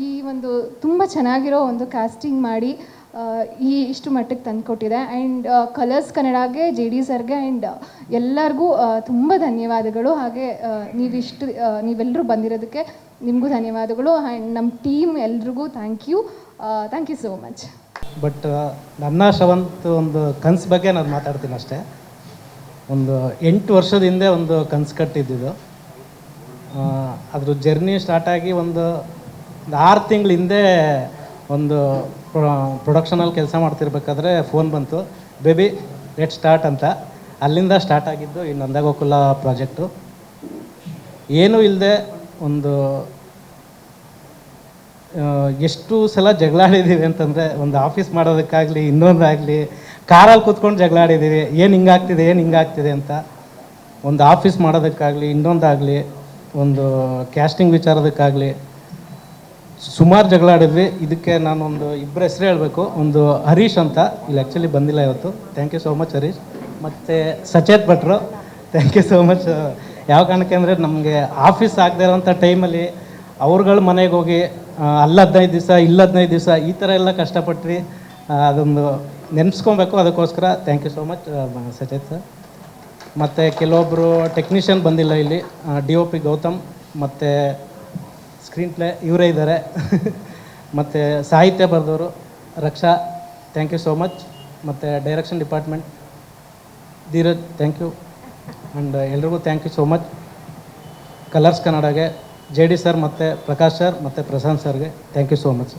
ಈ ಒಂದು ತುಂಬ ಚೆನ್ನಾಗಿರೋ ಒಂದು ಕಾಸ್ಟಿಂಗ್ ಮಾಡಿ ಇಷ್ಟು ಮಟ್ಟಿಗೆ ತಂದುಕೊಟ್ಟಿದೆ. ಆ್ಯಂಡ್ ಕಲರ್ಸ್ ಕನ್ನಡಗೆ, JD ಸರ್ಗೆ ಆ್ಯಂಡ್ ಎಲ್ಲರಿಗೂ ತುಂಬ ಧನ್ಯವಾದಗಳು. ಹಾಗೆ ನೀವೆಲ್ಲರೂ ಬಂದಿರೋದಕ್ಕೆ ನಿಮಗೂ ಧನ್ಯವಾದಗಳು. ಆ್ಯಂಡ್ ನಮ್ಮ ಟೀಮ್ ಎಲ್ರಿಗೂ thank you so much. But ನನ್ನ ಶ್ರವಂತ್ ಒಂದು ಕನಸು ಬಗ್ಗೆ ನಾನು ಮಾತಾಡ್ತೀನಿ ಅಷ್ಟೇ. ಒಂದು 8 ವರ್ಷದ ಹಿಂದೆ ಒಂದು ಕನಸು ಕಟ್ಟಿದ್ದು, ಅದ್ರ ಜರ್ನಿ ಸ್ಟಾರ್ಟಾಗಿ ಒಂದು 6 ತಿಂಗಳ ಹಿಂದೆ ಒಂದು ಪ್ರೊಡಕ್ಷನಲ್ಲಿ ಕೆಲಸ ಮಾಡ್ತಿರ್ಬೇಕಾದ್ರೆ ಫೋನ್ ಬಂತು, ಬೇಬಿ ಲೆಟ್ ಸ್ಟಾರ್ಟ್ ಅಂತ. ಅಲ್ಲಿಂದ ಸ್ಟಾರ್ಟ್ ಆಗಿದ್ದು ಈ ನಂದಗೋಕುಲ ಪ್ರಾಜೆಕ್ಟು. ಏನೂ ಇಲ್ಲದೆ ಒಂದು ಎಷ್ಟು ಸಲ ಜಗಳಾಡಿದ್ದೀವಿ ಅಂತಂದರೆ, ಒಂದು ಆಫೀಸ್ ಮಾಡೋದಕ್ಕಾಗಲಿ ಇನ್ನೊಂದಾಗಲಿ, ಕಾರಲ್ಲಿ ಕೂತ್ಕೊಂಡು ಜಗಳಾಡಿದ್ದೀವಿ, ಏನು ಹಿಂಗಾಗ್ತಿದೆ ಅಂತ. ಒಂದು ಆಫೀಸ್ ಮಾಡೋದಕ್ಕಾಗಲಿ ಇನ್ನೊಂದಾಗಲಿ, ಒಂದು ಕ್ಯಾಸ್ಟಿಂಗ್ ವಿಚಾರದಕ್ಕಾಗಲಿ ಸುಮಾರು ಜಗಳಾಡಿದ್ವಿ. ಇದಕ್ಕೆ ನಾನೊಂದು ಇಬ್ಬರು ಹೆಸರು ಹೇಳಬೇಕು. ಒಂದು ಹರೀಶ್ ಅಂತ, ಇಲ್ಲಿ ಆ್ಯಕ್ಚುಲಿ ಬಂದಿಲ್ಲ ಇವತ್ತು, thank you so much Harish. ಮತ್ತು ಸಚೇತ್ ಭಟ್ರು, ಥ್ಯಾಂಕ್ ಯು ಸೋ ಮಚ್. ಯಾವ ಕಾರಣಕ್ಕೆ ಅಂದರೆ ನಮಗೆ ಆಫೀಸ್ ಆಗದೆ ಇರೋಂಥ ಟೈಮಲ್ಲಿ ಅವ್ರುಗಳ ಮನೆಗೆ ಹೋಗಿ ಅಲ್ಲಿ 15 ದಿವಸ ಇಲ್ಲಿ 15 ದಿವಸ ಈ ಥರ ಎಲ್ಲ ಕಷ್ಟಪಟ್ವಿ. ಅದೊಂದು ನೆನೆಸ್ಕೊಬೇಕು, ಅದಕ್ಕೋಸ್ಕರ thank you so much Sachet sir. ಮತ್ತು ಕೆಲವೊಬ್ಬರು ಟೆಕ್ನಿಷಿಯನ್ ಬಂದಿಲ್ಲ ಇಲ್ಲಿ, DOP ಗೌತಮ್ ಮತ್ತು ಸ್ಕ್ರೀನ್ ಪ್ಲೇ ಇವರೇ ಇದ್ದಾರೆ. ಮತ್ತು ಸಾಹಿತ್ಯ ಬರೆದವರು Raksha, thank you so much. ಮತ್ತು direction department Dheeraj, thank you. And ಎಲ್ರಿಗೂ thank you so much. Colors ಕನ್ನಡಗೆ JD ಸರ್ ಮತ್ತು ಪ್ರಕಾಶ್ ಸರ್ ಮತ್ತು ಪ್ರಶಾಂತ್ ಸರ್ಗೆ ಥ್ಯಾಂಕ್ ಯು ಸೋ ಮಚ್.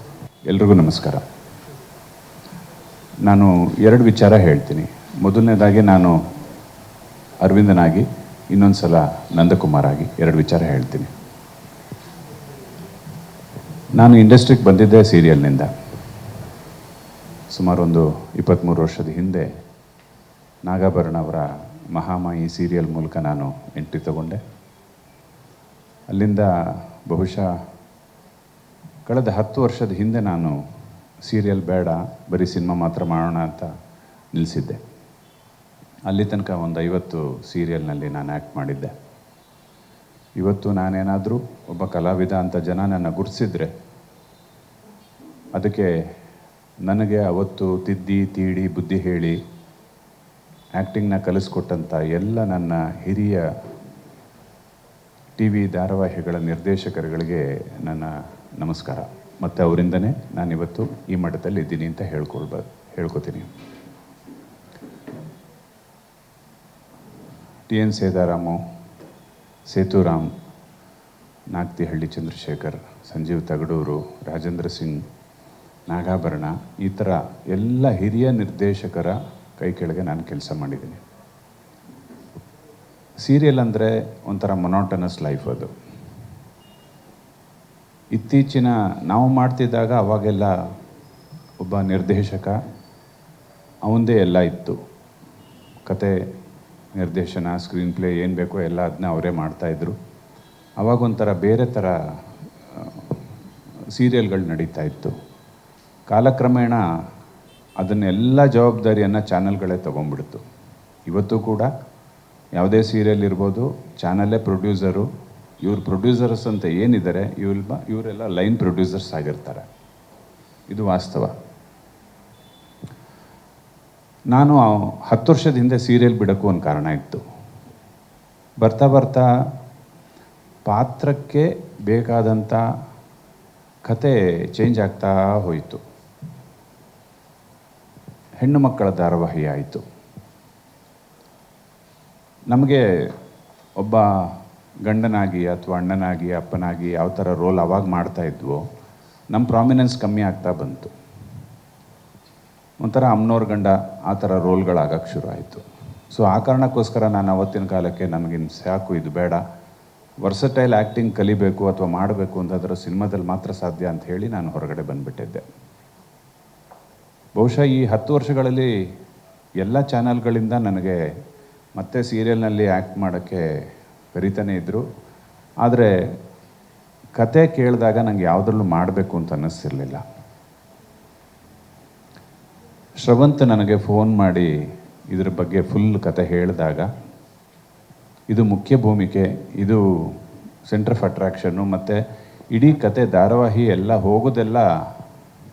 ಎಲ್ರಿಗೂ ನಮಸ್ಕಾರ. ನಾನು 2 ವಿಚಾರ ಹೇಳ್ತೀನಿ. ಮೊದಲನೇದಾಗಿ ನಾನು ಅರವಿಂದನಾಗಿ, ಇನ್ನೊಂದು ಸಲ ನಂದಕುಮಾರ್ ಆಗಿ 2 ವಿಚಾರ ಹೇಳ್ತೀನಿ. ನಾನು ಇಂಡಸ್ಟ್ರಿಗೆ ಬಂದಿದ್ದೆ ಸೀರಿಯಲ್ನಿಂದ. ಸುಮಾರು ಒಂದು 23 ವರ್ಷದ ಹಿಂದೆ ನಾಗಾಭರಣ ಅವರ ಮಹಾಮಾಯಿ ಸೀರಿಯಲ್ ಮೂಲಕ ನಾನು ಎಂಟ್ರಿ ತಗೊಂಡೆ. ಅಲ್ಲಿಂದ ಬಹುಶಃ ಕಳೆದ 10 ವರ್ಷದ ಹಿಂದೆ ನಾನು ಸೀರಿಯಲ್ ಬೇಡ, ಬರೀ ಸಿನಿಮಾ ಮಾತ್ರ ಮಾಡೋಣ ಅಂತ ನಿಲ್ಲಿಸಿದ್ದೆ. ಅಲ್ಲಿ ತನಕ ಒಂದು 50 ಸೀರಿಯಲ್ನಲ್ಲಿ ನಾನು ಆ್ಯಕ್ಟ್ ಮಾಡಿದ್ದೆ. ಇವತ್ತು ನಾನೇನಾದರೂ ಒಬ್ಬ ಕಲಾವಿದ ಅಂತ ಜನ ನನ್ನ ಗುರುತಿಸಿದ್ರೆ ಅದಕ್ಕೆ ನನಗೆ ಅವತ್ತು ತಿದ್ದಿ ತೀಡಿ ಬುದ್ಧಿ ಹೇಳಿ ಆ್ಯಕ್ಟಿಂಗ್ನ ಕಲಿಸ್ಕೊಟ್ಟಂಥ ಎಲ್ಲ ನನ್ನ ಹಿರಿಯ ಟಿ ವಿ ಧಾರಾವಾಹಿಗಳ ನಿರ್ದೇಶಕರುಗಳಿಗೆ ನನ್ನ ನಮಸ್ಕಾರ. ಮತ್ತು ಅವರಿಂದನೇ ನಾನಿವತ್ತು ಈ ಮಟ್ಟದಲ್ಲಿ ಇದ್ದೀನಿ ಅಂತ ಹೇಳ್ಕೊತೀನಿ. ಟಿ ಎನ್ ಸೇದಾರಾಮು, ಸೇತುರಾಮ್, ನಾಗ್ತಿಹಳ್ಳಿ ಚಂದ್ರಶೇಖರ್, ಸಂಜೀವ್ ತಗಡೂರು, ರಾಜೇಂದ್ರ ಸಿಂಗ್, ನಾಗಾಭರಣ, ಈ ಥರ ಎಲ್ಲ ಹಿರಿಯ ನಿರ್ದೇಶಕರ ಕೈ ಕೆಳಗೆ ನಾನು ಕೆಲಸ ಮಾಡಿದ್ದೀನಿ. ಸೀರಿಯಲ್ ಅಂದರೆ ಒಂಥರ ಮೊನೋಟನಸ್ ಲೈಫ್ ಅದು. ಇತ್ತೀಚಿನ ನಾವು ಮಾಡ್ತಿದ್ದಾಗ ಅವಾಗೆಲ್ಲ ಒಬ್ಬ ನಿರ್ದೇಶಕ ಅವಂದೇ ಎಲ್ಲ ಇತ್ತು. ಕತೆ, ನಿರ್ದೇಶನ, ಸ್ಕ್ರೀನ್ ಪ್ಲೇ ಏನು ಬೇಕೋ ಎಲ್ಲ ಅದನ್ನ ಅವರೇ ಮಾಡ್ತಾಯಿದ್ರು. ಅವಾಗೊಂಥರ ಬೇರೆ ಥರ ಸೀರಿಯಲ್ಗಳು ನಡೀತಾ ಇತ್ತು. ಕಾಲಕ್ರಮೇಣ ಅದನ್ನೆಲ್ಲ ಜವಾಬ್ದಾರಿಯನ್ನು ಚಾನಲ್ಗಳೇ ತೊಗೊಂಡ್ಬಿಡ್ತು. ಇವತ್ತು ಕೂಡ ಯಾವುದೇ ಸೀರಿಯಲ್ ಇರ್ಬೋದು, ಚಾನಲ್ಲೇ ಪ್ರೊಡ್ಯೂಸರು. ಇವ್ರು ಪ್ರೊಡ್ಯೂಸರ್ಸ್ ಅಂತ ಏನಿದ್ದಾರೆ ಇವರೆಲ್ಲ ಲೈನ್ ಪ್ರೊಡ್ಯೂಸರ್ಸ್ ಆಗಿರ್ತಾರೆ. ಇದು ವಾಸ್ತವ. ನಾನು 10 ವರ್ಷದ ಹಿಂದೆ ಸೀರಿಯಲ್ ಬಿಡೋಕ್ಕೂ ಒಂದು ಕಾರಣ ಇತ್ತು. ಬರ್ತಾ ಬರ್ತಾ ಪಾತ್ರಕ್ಕೆ ಬೇಕಾದಂಥ ಕತೆ ಚೇಂಜ್ ಆಗ್ತಾ ಹೋಯಿತು. ಹೆಣ್ಣು ಮಕ್ಕಳ ಧಾರಾವಾಹಿ ಆಯಿತು. ನಮಗೆ ಒಬ್ಬ ಗಂಡನಾಗಿ ಅಥವಾ ಅಣ್ಣನಾಗಿ ಅಪ್ಪನಾಗಿ ಯಾವ ಥರ ರೋಲ್ ಅವಾಗ ಮಾಡ್ತಾ ಇದ್ವೋ ನಮ್ಮ ಪ್ರಾಮಿನೆನ್ಸ್ ಕಮ್ಮಿ ಆಗ್ತಾ ಬಂತು. ಒಂಥರ ಅಮ್ಮನವ್ರ ಗಂಡ ಆ ಥರ ರೋಲ್ಗಳಾಗಕ್ಕೆ ಶುರು ಆಯಿತು. ಸೊ ಆ ಕಾರಣಕ್ಕೋಸ್ಕರ ನಾನು ಅವತ್ತಿನ ಕಾಲಕ್ಕೆ ನನಗಿನ್ನು ಸಾಕು, ಇದು ಬೇಡ, ವರ್ಸಟೈಲ್ ಆ್ಯಕ್ಟಿಂಗ್ ಕಲಿಬೇಕು ಅಥವಾ ಮಾಡಬೇಕು ಅಂತಂದ್ರೆ ಸಿನಿಮಾದಲ್ಲಿ ಮಾತ್ರ ಸಾಧ್ಯ ಅಂತ ಹೇಳಿ ನಾನು ಹೊರಗಡೆ ಬಂದುಬಿಟ್ಟಿದ್ದೆ. ಬಹುಶಃ ಈ 10 ವರ್ಷಗಳಲ್ಲಿ ಎಲ್ಲ ಚಾನಲ್ಗಳಿಂದ ನನಗೆ ಮತ್ತೆ ಸೀರಿಯಲ್ನಲ್ಲಿ ಆ್ಯಕ್ಟ್ ಮಾಡೋಕ್ಕೆ ಕರಿತಾನೆ ಇದ್ದರು. ಆದರೆ ಕತೆ ಕೇಳಿದಾಗ ನನಗೆ ಯಾವುದ್ರಲ್ಲೂ ಮಾಡಬೇಕು ಅಂತ ಅನ್ನಿಸ್ತಿರ್ಲಿಲ್ಲ. ಶ್ರವಂತ್ ನನಗೆ ಫೋನ್ ಮಾಡಿ ಇದ್ರ ಬಗ್ಗೆ ಫುಲ್ ಕತೆ ಹೇಳಿದಾಗ, ಇದು ಮುಖ್ಯ ಭೂಮಿಕೆ, ಇದು ಸೆಂಟರ್ ಆಫ್ ಅಟ್ರಾಕ್ಷನ್ನು, ಮತ್ತು ಇಡೀ ಕತೆ ಧಾರಾವಾಹಿ ಎಲ್ಲ ಹೋಗೋದೆಲ್ಲ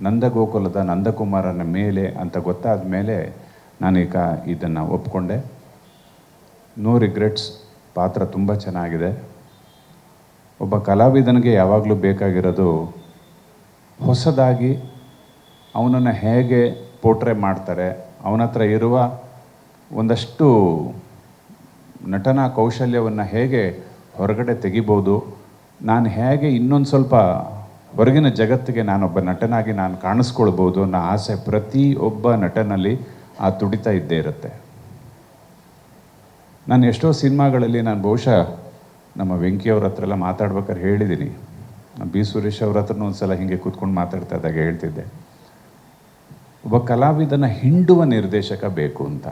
ನಂದಗೋಕುಲದ ನಂದಕುಮಾರನ ಮೇಲೆ ಅಂತ ಗೊತ್ತಾದ ಮೇಲೆ ನಾನೀಗ ಇದನ್ನು ಒಪ್ಕೊಂಡೆ. No regrets. ಪಾತ್ರ ತುಂಬ ಚೆನ್ನಾಗಿದೆ. ಒಬ್ಬ ಕಲಾವಿದನಿಗೆ ಯಾವಾಗಲೂ ಬೇಕಾಗಿರೋದು ಹೊಸದಾಗಿ ಅವನನ್ನು ಹೇಗೆ ಪೋರ್ಟ್ರೇ ಮಾಡ್ತಾರೆ, ಅವನ ಹತ್ರ ಇರುವ ಒಂದಷ್ಟು ನಟನಾ ಕೌಶಲ್ಯವನ್ನು ಹೇಗೆ ಹೊರಗಡೆ ತೆಗಿಬೋದು, ನಾನು ಹೇಗೆ ಇನ್ನೊಂದು ಸ್ವಲ್ಪ ಹೊರಗಿನ ಜಗತ್ತಿಗೆ ನಾನೊಬ್ಬ ನಟನಾಗಿ ನಾನು ಕಾಣಿಸ್ಕೊಳ್ಬೋದು ಅನ್ನೋ ಆಸೆ ಪ್ರತಿಯೊಬ್ಬ ನಟನಲ್ಲಿ ಆ ತುಡಿತ ಇದ್ದೇ ಇರುತ್ತೆ. ನಾನು ಎಷ್ಟೋ ಸಿನಿಮಾಗಳಲ್ಲಿ ನಾನು ಬಹುಶಃ ನಮ್ಮ ವೆಂಕಿಯವ್ರ ಹತ್ರ ಎಲ್ಲ ಮಾತಾಡ್ಬೇಕಾದ್ರೆ ಹೇಳಿದ್ದೀನಿ. ಬಿ ಸುರೇಶ್ ಅವ್ರ ಹತ್ರನೂ ಒಂದು ಸಲ ಹೀಗೆ ಕೂತ್ಕೊಂಡು ಮಾತಾಡ್ತಾ ಇದ್ದಾಗ ಹೇಳ್ತಿದ್ದೆ, ಒಬ್ಬ ಕಲಾವಿದನ ಹಿಂಡುವ ನಿರ್ದೇಶಕ ಬೇಕು ಅಂತ.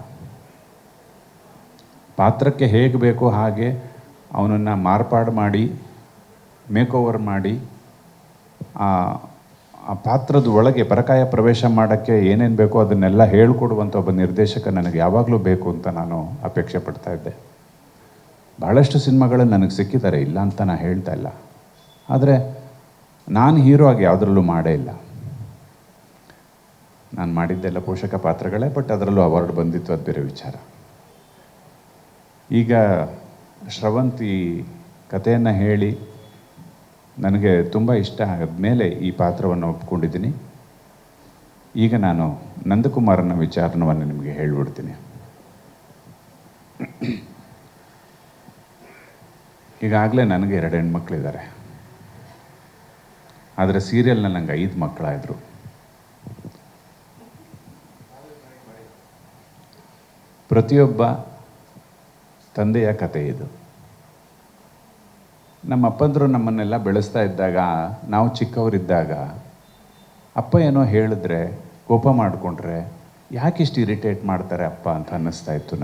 ಪಾತ್ರಕ್ಕೆ ಹೇಗೆ ಬೇಕೋ ಹಾಗೆ ಅವನನ್ನು ಮಾರ್ಪಾಡು ಮಾಡಿ, ಮೇಕೋವರ್ ಮಾಡಿ, ಆ ಪಾತ್ರದ ಒಳಗೆ ಪರಕಾಯ ಪ್ರವೇಶ ಮಾಡೋಕ್ಕೆ ಏನೇನು ಬೇಕೋ ಅದನ್ನೆಲ್ಲ ಹೇಳ್ಕೊಡುವಂಥ ಒಬ್ಬ ನಿರ್ದೇಶಕ ನನಗೆ ಯಾವಾಗಲೂ ಬೇಕು ಅಂತ ನಾನು ಅಪೇಕ್ಷೆ ಪಡ್ತಾ ಇದ್ದೆ. ಭಾಳಷ್ಟು ಸಿನಿಮಾಗಳಲ್ಲಿ ನನಗೆ ಸಿಕ್ಕಿದ್ದಾರೆ, ಇಲ್ಲ ಅಂತ ನಾನು ಹೇಳ್ತಾ ಇಲ್ಲ. ಆದರೆ ನಾನು ಹೀರೋ ಆಗಿ ಯಾವುದರಲ್ಲೂ ಮಾಡೇ ಇಲ್ಲ. ನಾನು ಮಾಡಿದ್ದೆಲ್ಲ ಪೋಷಕ ಪಾತ್ರಗಳೇ, ಬಟ್ ಅದರಲ್ಲೂ ಅವಾರ್ಡ್ ಬಂದಿತ್ತು, ಅದು ಬೇರೆ ವಿಚಾರ. ಈಗ ಶ್ರವಂತ್ ಈ ಕಥೆಯನ್ನು ಹೇಳಿ ನನಗೆ ತುಂಬ ಇಷ್ಟ ಆದಮೇಲೆ ಈ ಪಾತ್ರವನ್ನು ಒಪ್ಕೊಂಡಿದ್ದೀನಿ. ಈಗ ನಾನು ನಂದಕುಮಾರನ ವಿಚಾರವನ್ನು ನಿಮಗೆ ಹೇಳಿಬಿಡ್ತೀನಿ. ಈಗಾಗಲೇ ನನಗೆ 2 ಹೆಣ್ಮಕ್ಳಿದ್ದಾರೆ. ಆದರೆ ಸೀರಿಯಲ್ನಲ್ಲಿ ನಂಗೆ 5 ಮಕ್ಕಳಾಯಿದ್ರು. ಪ್ರತಿಯೊಬ್ಬ ತಂದೆಯ ಕಥೆ ಇದು. ನಮ್ಮ ಅಪ್ಪಂದರು ನಮ್ಮನ್ನೆಲ್ಲ ಬೆಳೆಸ್ತಾ ಇದ್ದಾಗ, ನಾವು ಚಿಕ್ಕವರಿದ್ದಾಗ ಅಪ್ಪ ಏನೋ ಹೇಳಿದ್ರೆ ಕೋಪ ಮಾಡಿಕೊಂಡ್ರೆ ಯಾಕಿಷ್ಟು ಇರಿಟೇಟ್ ಮಾಡ್ತಾರೆ ಅಪ್ಪ ಅಂತ ಅನ್ನಿಸ್ತಾ ಇತ್ತು.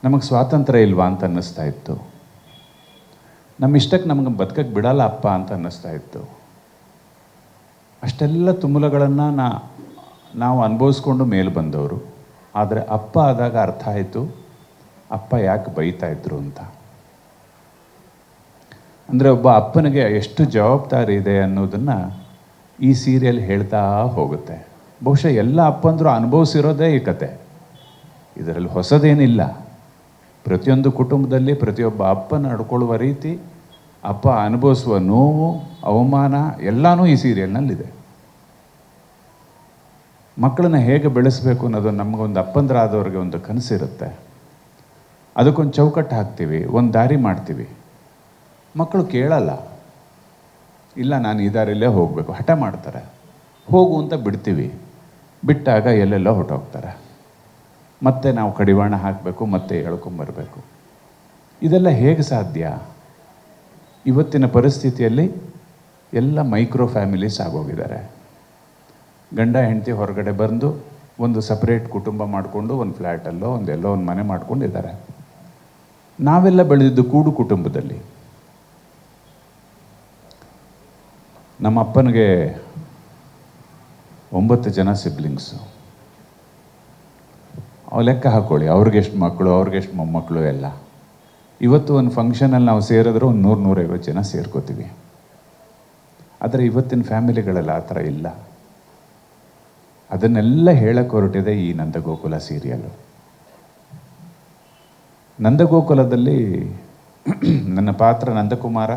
ನಮಗೆ ಸ್ವಾತಂತ್ರ್ಯ ಇಲ್ವಾ ಅಂತ ಅನ್ನಿಸ್ತಾ ಇತ್ತು. ನಮ್ಮ ಇಷ್ಟಕ್ಕೆ ನಮಗೆ ಬದುಕಕ್ಕೆ ಬಿಡಲ್ಲ ಅಪ್ಪ ಅಂತ ಅನ್ನಿಸ್ತಾ ಇತ್ತು. ಅಷ್ಟೆಲ್ಲ ತುಮುಲಗಳನ್ನು ನಾವು ಅನುಭವಿಸ್ಕೊಂಡು ಮೇಲೆ ಬಂದವರು. ಆದರೆ ಅಪ್ಪ ಆದಾಗ ಅರ್ಥ ಆಯಿತು ಅಪ್ಪ ಯಾಕೆ ಬೈತಾ ಇದ್ರು ಅಂತ. ಅಂದರೆ ಒಬ್ಬ ಅಪ್ಪನಿಗೆ ಎಷ್ಟು ಜವಾಬ್ದಾರಿ ಇದೆ ಅನ್ನೋದನ್ನು ಈ ಸೀರಿಯಲ್ ಹೇಳ್ತಾ ಹೋಗುತ್ತೆ. ಬಹುಶಃ ಎಲ್ಲ ಅಪ್ಪಂದರು ಅನುಭವಿಸಿರೋದೇ ಈ ಕತೆ. ಇದರಲ್ಲಿ ಹೊಸದೇನಿಲ್ಲ. ಪ್ರತಿಯೊಂದು ಕುಟುಂಬದಲ್ಲಿ ಪ್ರತಿಯೊಬ್ಬ ಅಪ್ಪ ನಡ್ಕೊಳ್ಳುವ ರೀತಿ, ಅಪ್ಪ ಅನುಭವಿಸುವ ನೋವು, ಅವಮಾನ ಎಲ್ಲನೂ ಈ ಸೀರಿಯಲ್ನಲ್ಲಿದೆ. ಮಕ್ಕಳನ್ನ ಹೇಗೆ ಬೆಳೆಸಬೇಕು ಅನ್ನೋದು ನಮಗೊಂದು ಅಪ್ಪಂದ್ರಾದವ್ರಿಗೆ ಒಂದು ಕನಸಿರುತ್ತೆ. ಅದಕ್ಕೊಂದು ಚೌಕಟ್ಟು ಹಾಕ್ತೀವಿ, ಒಂದು ದಾರಿ ಮಾಡ್ತೀವಿ. ಮಕ್ಕಳು ಕೇಳಲ್ಲ. ಇಲ್ಲ, ನಾನು ಈ ದಾರಿಯಲ್ಲೇ ಹೋಗಬೇಕು, ಹಠ ಮಾಡ್ತಾರೆ. ಹೋಗು ಅಂತ ಬಿಡ್ತೀವಿ. ಬಿಟ್ಟಾಗ ಎಲ್ಲೆಲ್ಲೋ ಹೊರಟೋಗ್ತಾರೆ. ಮತ್ತೆ ನಾವು ಕಡಿವಾಣ ಹಾಕಬೇಕು, ಮತ್ತೆ ಎಳ್ಕೊಂಬರ್ಬೇಕು. ಇದೆಲ್ಲ ಹೇಗೆ ಸಾಧ್ಯ? ಇವತ್ತಿನ ಪರಿಸ್ಥಿತಿಯಲ್ಲಿ ಎಲ್ಲ ಮೈಕ್ರೋ ಫ್ಯಾಮಿಲೀಸ್ ಆಗೋಗಿದ್ದಾರೆ. ಗಂಡ ಹೆಂಡತಿ ಹೊರಗಡೆ ಬಂದು ಒಂದು ಸಪ್ರೇಟ್ ಕುಟುಂಬ ಮಾಡಿಕೊಂಡು ಒಂದು ಫ್ಲ್ಯಾಟಲ್ಲೋ ಎಲ್ಲೋ ಒಂದು ಮನೆ ಮಾಡ್ಕೊಂಡಿದ್ದಾರೆ. ನಾವೆಲ್ಲ ಬೆಳೆದಿದ್ದು ಕೂಡು ಕುಟುಂಬದಲ್ಲಿ. ನಮ್ಮ ಅಪ್ಪನಿಗೆ 9 ಜನ ಸಿಬ್ಲಿಂಗ್ಸು. ಅವು ಲೆಕ್ಕ ಹಾಕ್ಕೊಳ್ಳಿ, ಅವ್ರಿಗೆಷ್ಟು ಮಕ್ಕಳು, ಅವ್ರಿಗೆಷ್ಟು ಮೊಮ್ಮಕ್ಕಳು ಎಲ್ಲ. ಇವತ್ತು ಒಂದು ಫಂಕ್ಷನಲ್ಲಿ ನಾವು ಸೇರಿದ್ರೆ ಒಂದು 100-150 ಜನ ಸೇರ್ಕೋತೀವಿ. ಆದರೆ ಇವತ್ತಿನ ಫ್ಯಾಮಿಲಿಗಳೆಲ್ಲ ಆ ಥರ ಇಲ್ಲ. ಅದನ್ನೆಲ್ಲ ಹೇಳಕ್ಕೆ ಹೊರಟಿದೆ ಈ ನಂದಗೋಕುಲ ಸೀರಿಯಲ್ಲು. ನಂದಗೋಕುಲದಲ್ಲಿ ನನ್ನ ಪಾತ್ರ ನಂದಕುಮಾರ,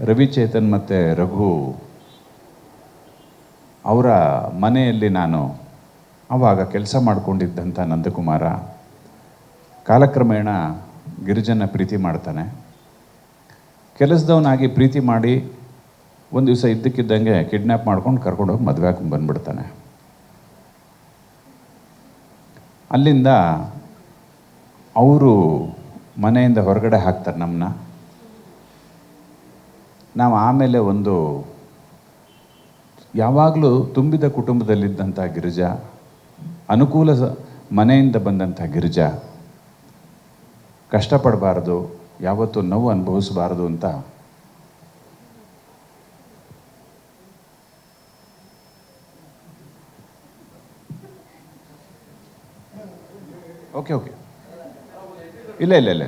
ರವಿಚೇತನ್ ಮತ್ತು ರಘು ಅವರ ಮನೆಯಲ್ಲಿ ನಾನು ಆವಾಗ ಕೆಲಸ ಮಾಡಿಕೊಂಡಿದ್ದಂಥ ನಂದಕುಮಾರ ಕಾಲಕ್ರಮೇಣ ಗಿರಿಜನ ಪ್ರೀತಿ ಮಾಡ್ತಾನೆ. ಕೆಲಸದವನಾಗಿ ಪ್ರೀತಿ ಮಾಡಿ ಒಂದು ದಿವಸ ಇದ್ದಕ್ಕಿದ್ದಂಗೆ ಕಿಡ್ನ್ಯಾಪ್ ಮಾಡ್ಕೊಂಡು ಕರ್ಕೊಂಡೋಗಿ ಮದುವೆ ಹಾಕೊಂಡು ಬಂದ್ಬಿಡ್ತಾನೆ. ಅಲ್ಲಿಂದ ಅವರು ಮನೆಯಿಂದ ಹೊರಗಡೆ ಹಾಕ್ತಾರೆ ನಮ್ಮನ್ನ. ನಾವು ಆಮೇಲೆ ಒಂದು ಯಾವಾಗಲೂ ತುಂಬಿದ ಕುಟುಂಬದಲ್ಲಿದ್ದಂಥ ಗಿರಿಜಾ, ಅನುಕೂಲ ಮನೆಯಿಂದ ಬಂದಂಥ ಗಿರಿಜಾ ಕಷ್ಟಪಡಬಾರ್ದು, ಯಾವತ್ತೂ ನೋವು ಅನುಭವಿಸಬಾರ್ದು ಅಂತ ಓಕೆ ಇಲ್ಲ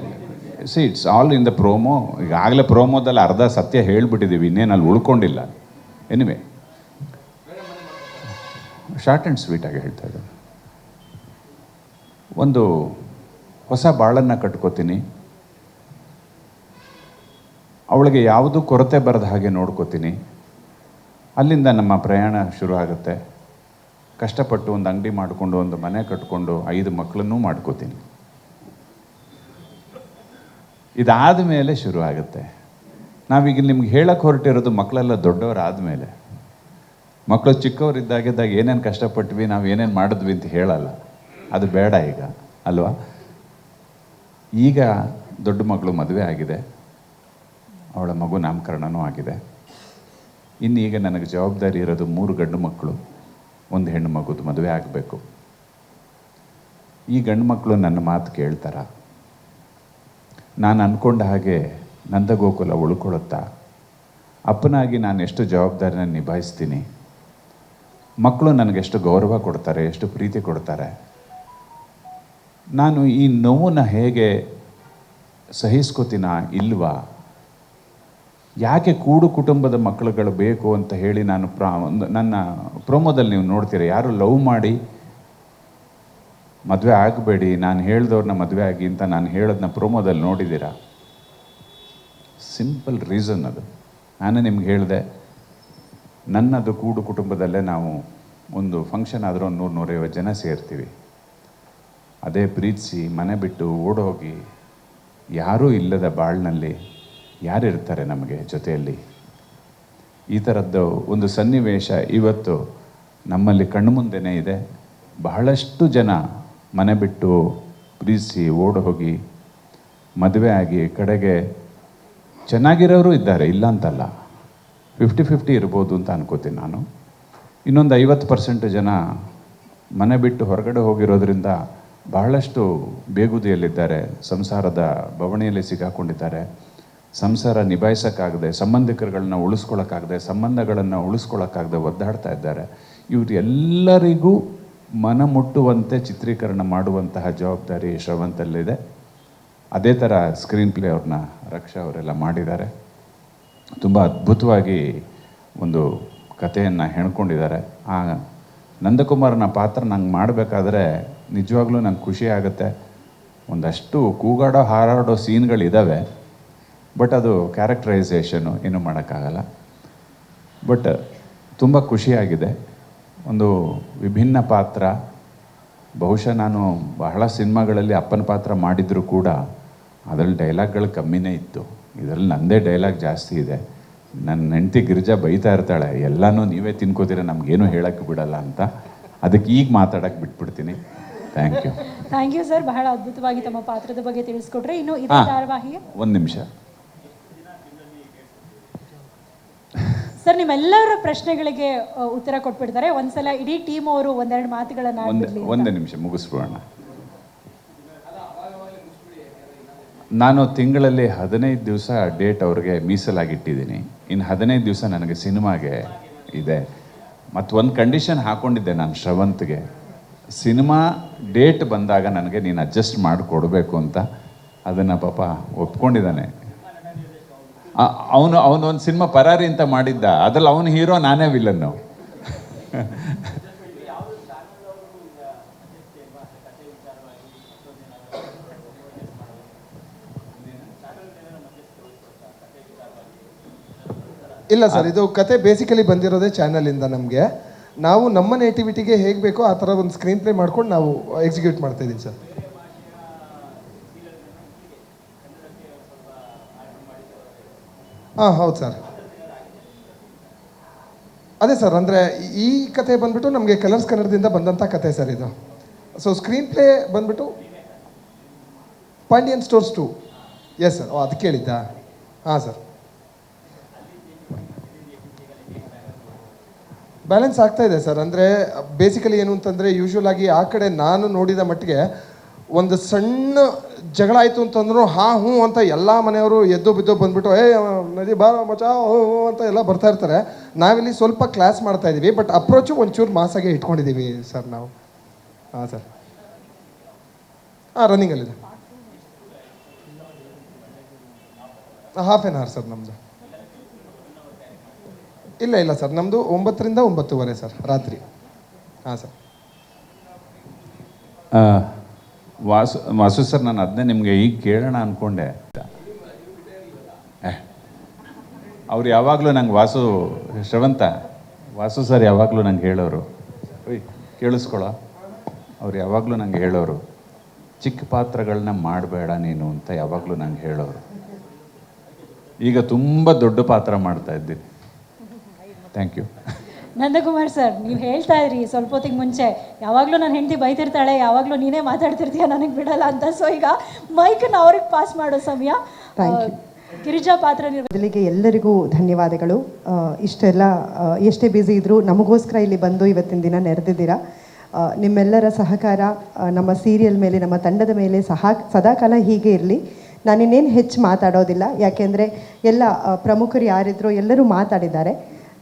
C it's all in the promo. ಈಗಾಗಲೇ ಪ್ರೋಮೋದಲ್ಲಿ ಅರ್ಧ ಸತ್ಯ ಹೇಳಿಬಿಟ್ಟಿದ್ದೀವಿ, ಇನ್ನೇನು ಅಲ್ಲಿ ಉಳ್ಕೊಂಡಿಲ್ಲ. ಎನಿವೆ, ಶಾರ್ಟ್ ಆ್ಯಂಡ್ ಸ್ವೀಟಾಗಿ ಹೇಳ್ತಾ ಇದ್ದೀನಿ. ಒಂದು ಹೊಸ ಬಾಳನ್ನು ಕಟ್ಕೋತೀನಿ. ಅವಳಿಗೆ ಯಾವುದೂ ಕೊರತೆ ಬರದ ಹಾಗೆ ನೋಡ್ಕೋತೀನಿ. ಅಲ್ಲಿಂದ ನಮ್ಮ ಪ್ರಯಾಣ ಶುರು ಆಗುತ್ತೆ. ಕಷ್ಟಪಟ್ಟು ಒಂದು ಅಂಗಡಿ ಮಾಡಿಕೊಂಡು ಒಂದು ಮನೆ ಕಟ್ಕೊಂಡು 5 ಮಕ್ಕಳನ್ನೂ ಮಾಡ್ಕೋತೀನಿ. ಇದಾದ ಮೇಲೆ ಶುರು ಆಗುತ್ತೆ. ನಾವೀಗ ನಿಮ್ಗೆ ಹೇಳಕ್ಕೆ ಹೊರಟಿರೋದು ಮಕ್ಕಳೆಲ್ಲ ದೊಡ್ಡವರಾದ ಮೇಲೆ. ಮಕ್ಕಳು ಚಿಕ್ಕವರಿದ್ದಾಗಿದ್ದಾಗ ಏನೇನು ಕಷ್ಟಪಟ್ವಿ, ನಾವು ಏನೇನು ಮಾಡಿದ್ವಿ ಅಂತ ಹೇಳಲ್ಲ. ಅದು ಬೇಡ ಈಗ, ಅಲ್ವಾ? ಈಗ ದೊಡ್ಡ ಮಗಳು ಮದುವೆ ಆಗಿದೆ, ಅವಳ ಮಗು ನಾಮಕರಣನೂ ಆಗಿದೆ. ಇನ್ನೀಗ ನನಗೆ ಜವಾಬ್ದಾರಿ ಇರೋದು 3 ಗಂಡು ಮಕ್ಕಳು, 1 ಹೆಣ್ಣು ಮಗುದು ಮದುವೆ ಆಗಬೇಕು. ಈ ಗಂಡು ಮಕ್ಕಳು ನನ್ನ ಮಾತು ಕೇಳ್ತಾರ? ನಾನು ಅಂದ್ಕೊಂಡ ಹಾಗೆ ನಂದಗೋಕುಲ ಉಳ್ಕೊಳುತ್ತಾ? ಅಪ್ಪನಾಗಿ ನಾನು ಎಷ್ಟು ಜವಾಬ್ದಾರಿನ ನಿಭಾಯಿಸ್ತೀನಿ? ಮಕ್ಕಳು ನನಗೆಷ್ಟು ಗೌರವ ಕೊಡ್ತಾರೆ, ಎಷ್ಟು ಪ್ರೀತಿ ಕೊಡ್ತಾರೆ? ನಾನು ಈ ನೋವನ್ನು ಹೇಗೆ ಸಹಿಸ್ಕೋತೀನ ಇಲ್ವಾ? ಯಾಕೆ ಕೂಡು ಕುಟುಂಬದ ಮಕ್ಕಳುಗಳು ಬೇಕು ಅಂತ ಹೇಳಿ ನಾನು ನನ್ನ ಪ್ರೋಮೋದಲ್ಲಿ ನೀವು ನೋಡ್ತೀರ, ಯಾರು ಲವ್ ಮಾಡಿ ಮದುವೆ ಆಗಬೇಡಿ, ನಾನು ಹೇಳ್ದವ್ರನ್ನ ಮದುವೆ ಆಗಿ ಅಂತ ನಾನು ಹೇಳೋದನ್ನ ಪ್ರೋಮೋದಲ್ಲಿ ನೋಡಿದ್ದೀರಾ? ಸಿಂಪಲ್ ರೀಸನ್ ಅದು. ನಾನು ನಿಮ್ಗೆ ಹೇಳಿದೆ, ನನ್ನದು ಕೂಡು ಕುಟುಂಬದಲ್ಲೇ ನಾವು ಒಂದು ಫಂಕ್ಷನ್ ಆದರೂ 100-150 ಜನ ಸೇರ್ತೀವಿ. ಅದೇ ಪ್ರೀತಿಸಿ ಮನೆ ಬಿಟ್ಟು ಓಡೋಗಿ ಯಾರೂ ಇಲ್ಲದ ಬಾಳ್ನಲ್ಲಿ ಯಾರಿರ್ತಾರೆ ನಮಗೆ ಜೊತೆಯಲ್ಲಿ? ಈ ಥರದ್ದು ಒಂದು ಸನ್ನಿವೇಶ ಇವತ್ತು ನಮ್ಮಲ್ಲಿ ಕಣ್ಣು ಮುಂದೆನೇ ಇದೆ. ಬಹಳಷ್ಟು ಜನ ಮನೆ ಬಿಟ್ಟು ಪ್ರೀತಿಸಿ ಓಡೋಗಿ ಮದುವೆ ಆಗಿ ಕಡೆಗೆ ಚೆನ್ನಾಗಿರೋರು ಇದ್ದಾರೆ, ಇಲ್ಲ ಅಂತಲ್ಲ. 50-50 ಇರ್ಬೋದು ಅಂತ ಅನ್ಕೋತೀನಿ ನಾನು. ಇನ್ನೊಂದು 50% ಜನ ಮನೆ ಬಿಟ್ಟು ಹೊರಗಡೆ ಹೋಗಿರೋದ್ರಿಂದ ಬಹಳಷ್ಟು ಬೇಗುದಿಯಲ್ಲಿದ್ದಾರೆ, ಸಂಸಾರದ ಬವಣೆಯಲ್ಲಿ ಸಿಗಾಕೊಂಡಿದ್ದಾರೆ. ಸಂಸಾರ ನಿಭಾಯಿಸೋಕ್ಕಾಗದೆ, ಸಂಬಂಧಿಕರುಗಳನ್ನ ಉಳಿಸ್ಕೊಳ್ಳೋಕ್ಕಾಗದೆ, ಸಂಬಂಧಗಳನ್ನು ಉಳಿಸ್ಕೊಳ್ಳೋಕ್ಕಾಗದೆ ಒದ್ದಾಡ್ತಾ ಇದ್ದಾರೆ. ಇವರೆಲ್ಲರಿಗೂ ಮನ ಮುಟ್ಟುವಂತೆ ಚಿತ್ರೀಕರಣ ಮಾಡುವಂತಹ ಜವಾಬ್ದಾರಿ ಶ್ರವಂತಲ್ಲಿದೆ. ಅದೇ ಥರ ಸ್ಕ್ರೀನ್ ಪ್ಲೇ ಅವ್ರನ್ನ ರಕ್ಷಾ ಅವರೆಲ್ಲ ಮಾಡಿದ್ದಾರೆ. ತುಂಬ ಅದ್ಭುತವಾಗಿ ಒಂದು ಕಥೆಯನ್ನು ಹೆಣ್ಕೊಂಡಿದ್ದಾರೆ. ನಂದಕುಮಾರನ ಪಾತ್ರ ನಂಗೆ ಮಾಡಬೇಕಾದ್ರೆ ನಿಜವಾಗ್ಲೂ ನಂಗೆ ಖುಷಿ ಆಗುತ್ತೆ. ಒಂದಷ್ಟು ಕೂಗಾಡೋ ಹಾರಾಡೋ ಸೀನ್ಗಳಿದ್ದಾವೆ, ಬಟ್ ಅದು ಕ್ಯಾರೆಕ್ಟರೈಸೇಷನು ಏನೂ ಮಾಡೋಕ್ಕಾಗಲ್ಲ. ಬಟ್ ತುಂಬ ಖುಷಿಯಾಗಿದೆ. ಒಂದು ವಿಭಿನ್ನ ಪಾತ್ರ. ಬಹುಶಃ ನಾನು ಬಹಳ ಸಿನಿಮಾಗಳಲ್ಲಿ ಅಪ್ಪನ ಪಾತ್ರ ಮಾಡಿದರೂ ಕೂಡ ಅದರಲ್ಲಿ ಡೈಲಾಗ್ಗಳು ಕಮ್ಮಿನೇ ಇತ್ತು. ಇದರಲ್ಲಿ ನನ್ನದೇ ಡೈಲಾಗ್ ಜಾಸ್ತಿ ಇದೆ. ನನ್ನ ಹೆಂಡತಿ ಗಿರಿಜಾ ಬೈತಾ ಇರ್ತಾಳೆ, ಎಲ್ಲನೂ ನೀವೇ ತಿನ್ಕೋತೀರ, ನಮಗೇನು ಹೇಳೋಕ್ಕೆ ಬಿಡಲ್ಲ ಅಂತ. ಅದಕ್ಕೆ ಈಗ ಮಾತಾಡೋಕ್ಕೆ ಬಿಟ್ಬಿಡ್ತೀನಿ. Thank you. Thank you sir, ಬಹಳ ಅದ್ಭುತವಾಗಿ ತಮ್ಮ ಪಾತ್ರದ ಬಗ್ಗೆ ತಿಳಿಸ್ಕೊಟ್ರೆ. ಇನ್ನು ಇದೇ ಧಾರಾವಾಹಿಗೆ ಒಂದು ನಿಮಿಷ ಸರ್, ನಿಮ್ಮೆಲ್ಲರ ಪ್ರಶ್ನೆಗಳಿಗೆ ಉತ್ತರ ಕೊಟ್ಬಿಡ್ತಾರೆ. ಒಂದ್ಸಲ ಇಡೀ ಟೀಮ್ ಅವರು ಒಂದೆರಡು ಮಾತುಗಳನ್ನ ಒಂದೇ ನಿಮಿಷ ಮುಗಿಸ್ಬಿಡೋಣ. ನಾನು ತಿಂಗಳಲ್ಲಿ 15 ದಿವಸ ಡೇಟ್ ಅವ್ರಿಗೆ ಮೀಸಲಾಗಿಟ್ಟಿದ್ದೀನಿ. ಇನ್ನು 15 ದಿವಸ ನನಗೆ ಸಿನಿಮಾಗೆ ಇದೆ. ಮತ್ತು ಒಂದು ಕಂಡೀಷನ್ ಹಾಕ್ಕೊಂಡಿದ್ದೆ ನಾನು ಶ್ರವಂತ್ಗೆ, ಸಿನಿಮಾ ಡೇಟ್ ಬಂದಾಗ ನನಗೆ ನೀನು ಅಡ್ಜಸ್ಟ್ ಮಾಡಿಕೊಡ್ಬೇಕು ಅಂತ. ಅದನ್ನು ಪಾಪ ಒಪ್ಕೊಂಡಿದ್ದಾನೆ. ಅವನು ಒಂದು ಸಿನಿಮಾ ಪರಾರಿ ಅಂತ ಮಾಡಿದ್ದ, ಅದ್ರಲ್ಲಿ ಅವನು ಹೀರೋ, ನಾನೇ ವಿಲನ್ನು. ಇಲ್ಲ ಸರ್, ಇದು ಕತೆ ಬೇಸಿಕಲಿ ಬಂದಿರೋದೇ ಚಾನಲಿಂದ. ನಮಗೆ ನಾವು ನಮ್ಮ ನೇಟಿವಿಟಿಗೆ ಹೇಗೆ ಬೇಕೋ ಆ ಥರ ಒಂದು ಸ್ಕ್ರೀನ್ ಪ್ಲೇ ಮಾಡ್ಕೊಂಡು ನಾವು ಎಕ್ಸಿಕ್ಯೂಟ್ ಮಾಡ್ತಾ ಇದ್ದೀವಿ ಸರ್. ಹಾಂ ಹೌದು ಸರ್, ಅದೇ ಸರ್. ಅಂದರೆ ಈ ಕತೆ ಬಂದ್ಬಿಟ್ಟು ನಮಗೆ ಕಲರ್ಸ್ ಕನ್ನಡದಿಂದ ಬಂದಂಥ ಕತೆ ಸರ್ ಇದು. ಸೊ ಸ್ಕ್ರೀನ್ ಪ್ಲೇ ಬಂದ್ಬಿಟ್ಟು ಪಾಂಡಿಯನ್ ಸ್ಟೋರ್ಸ್ 2. ಎಸ್ ಸರ್, ಅದು ಕೇಳಿದ್ದಾ? ಹಾಂ ಸರ್, ಬ್ಯಾಲೆನ್ಸ್ ಆಗ್ತಾ ಇದೆ ಸರ್. ಅಂದರೆ ಬೇಸಿಕಲಿ ಏನು ಅಂತಂದರೆ, ಯೂಶ್ವಲ್ ಆಗಿ ಆ ಕಡೆ ನಾನು ನೋಡಿದ ಮಟ್ಟಿಗೆ ಒಂದು ಸಣ್ಣ ಜಗಳ ಆಯಿತು ಅಂತಂದ್ರು ಹಾಂ ಹ್ಞೂ ಅಂತ ಎಲ್ಲ ಮನೆಯವರು ಎದ್ದು ಬಿದ್ದು ಬಂದ್ಬಿಟ್ಟು ನದಿ ಬಾ ಮಚಾ ಹ್ಞೂ ಅಂತ ಎಲ್ಲ ಬರ್ತಾ ಇರ್ತಾರೆ. ನಾವಿಲ್ಲಿ ಸ್ವಲ್ಪ ಕ್ಲಾಸ್ ಮಾಡ್ತಾ ಇದ್ದೀವಿ, ಬಟ್ ಅಪ್ರೋಚು ಒಂಚೂರು ಮಾಸಾಗೆ ಇಟ್ಕೊಂಡಿದ್ದೀವಿ ಸರ್ ನಾವು. ಹಾಂ ಸರ್, ಹಾಂ ರನ್ನಿಂಗಲ್ಲಿದೆ. ಹಾಫ್ ಆನ್ ಅವರ್ ಸರ್ ನಮ್ಮದು. ಇಲ್ಲ ಸರ್, ನಮ್ಮದು 9ರಿಂದ 9:30 ಸರ್ ರಾತ್ರಿ. ಹಾಂ ಸರ್. ವಾಸು ಸರ್, ನಾನು ಅದನ್ನೇ ನಿಮಗೆ ಈಗ ಕೇಳೋಣ ಅಂದ್ಕೊಂಡೆ. ಅವ್ರು ಯಾವಾಗಲೂ ನಂಗೆ ವಾಸು ಸರ್ ಯಾವಾಗಲೂ ನಂಗೆ ಹೇಳೋರು, ಕೇಳಿಸ್ಕೊಳ್ಳೋ, ಅವ್ರು ಯಾವಾಗಲೂ ನಂಗೆ ಹೇಳೋರು, ಚಿಕ್ಕ ಪಾತ್ರಗಳನ್ನ ಮಾಡಬೇಡ ನೀನು ಅಂತ ಯಾವಾಗಲೂ ನಂಗೆ ಹೇಳೋರು. ಈಗ ತುಂಬ ದೊಡ್ಡ ಪಾತ್ರ ಮಾಡ್ತಾ ಇದ್ದೀನಿ. Thank you. ನಂದಕುಮಾರ್ ಸರ್, ನೀವು ಹೇಳ್ತಾ ಇದ್ರಿ ಸ್ವಲ್ಪ ಹೊತ್ತಿಗೆ ಮುಂಚೆ, ಯಾವಾಗಲೂ ನನ್ನ ಹೆಂಡತಿ ಬೈತಿರ್ತಾಳೆ, ಯಾವಾಗಲೂ ನೀನೇ ಮಾತಾಡ್ತಿರ್ತೀಯ, ನನಗೆ ಬಿಡಲ್ಲ ಅಂತ. ಸೊ ಈಗ ಮೈಕನ್ನು ಅವ್ರಿಗೆ ಪಾಸ್ ಮಾಡೋ ಸಮಯ. ಗಿರಿಜಾ ಪಾತ್ರ ಮೊದಲಿಗೆ ಎಲ್ಲರಿಗೂ ಧನ್ಯವಾದಗಳು. ಇಷ್ಟೆಲ್ಲ ಎಷ್ಟೇ ಬ್ಯುಸಿ ಇದ್ದರೂ ನಮಗೋಸ್ಕರ ಇಲ್ಲಿ ಬಂದು ಇವತ್ತಿನ ದಿನ ನೆರೆದಿದ್ದೀರಾ. ನಿಮ್ಮೆಲ್ಲರ ಸಹಕಾರ ನಮ್ಮ ಸೀರಿಯಲ್ ಮೇಲೆ, ನಮ್ಮ ತಂಡದ ಮೇಲೆ ಸದಾಕಾಲ ಹೀಗೆ ಇರಲಿ. ನಾನಿನ್ನೇನು ಹೆಚ್ಚು ಮಾತಾಡೋದಿಲ್ಲ, ಯಾಕೆಂದರೆ ಎಲ್ಲ ಪ್ರಮುಖರು ಯಾರಿದ್ರೋ ಎಲ್ಲರೂ ಮಾತಾಡಿದ್ದಾರೆ.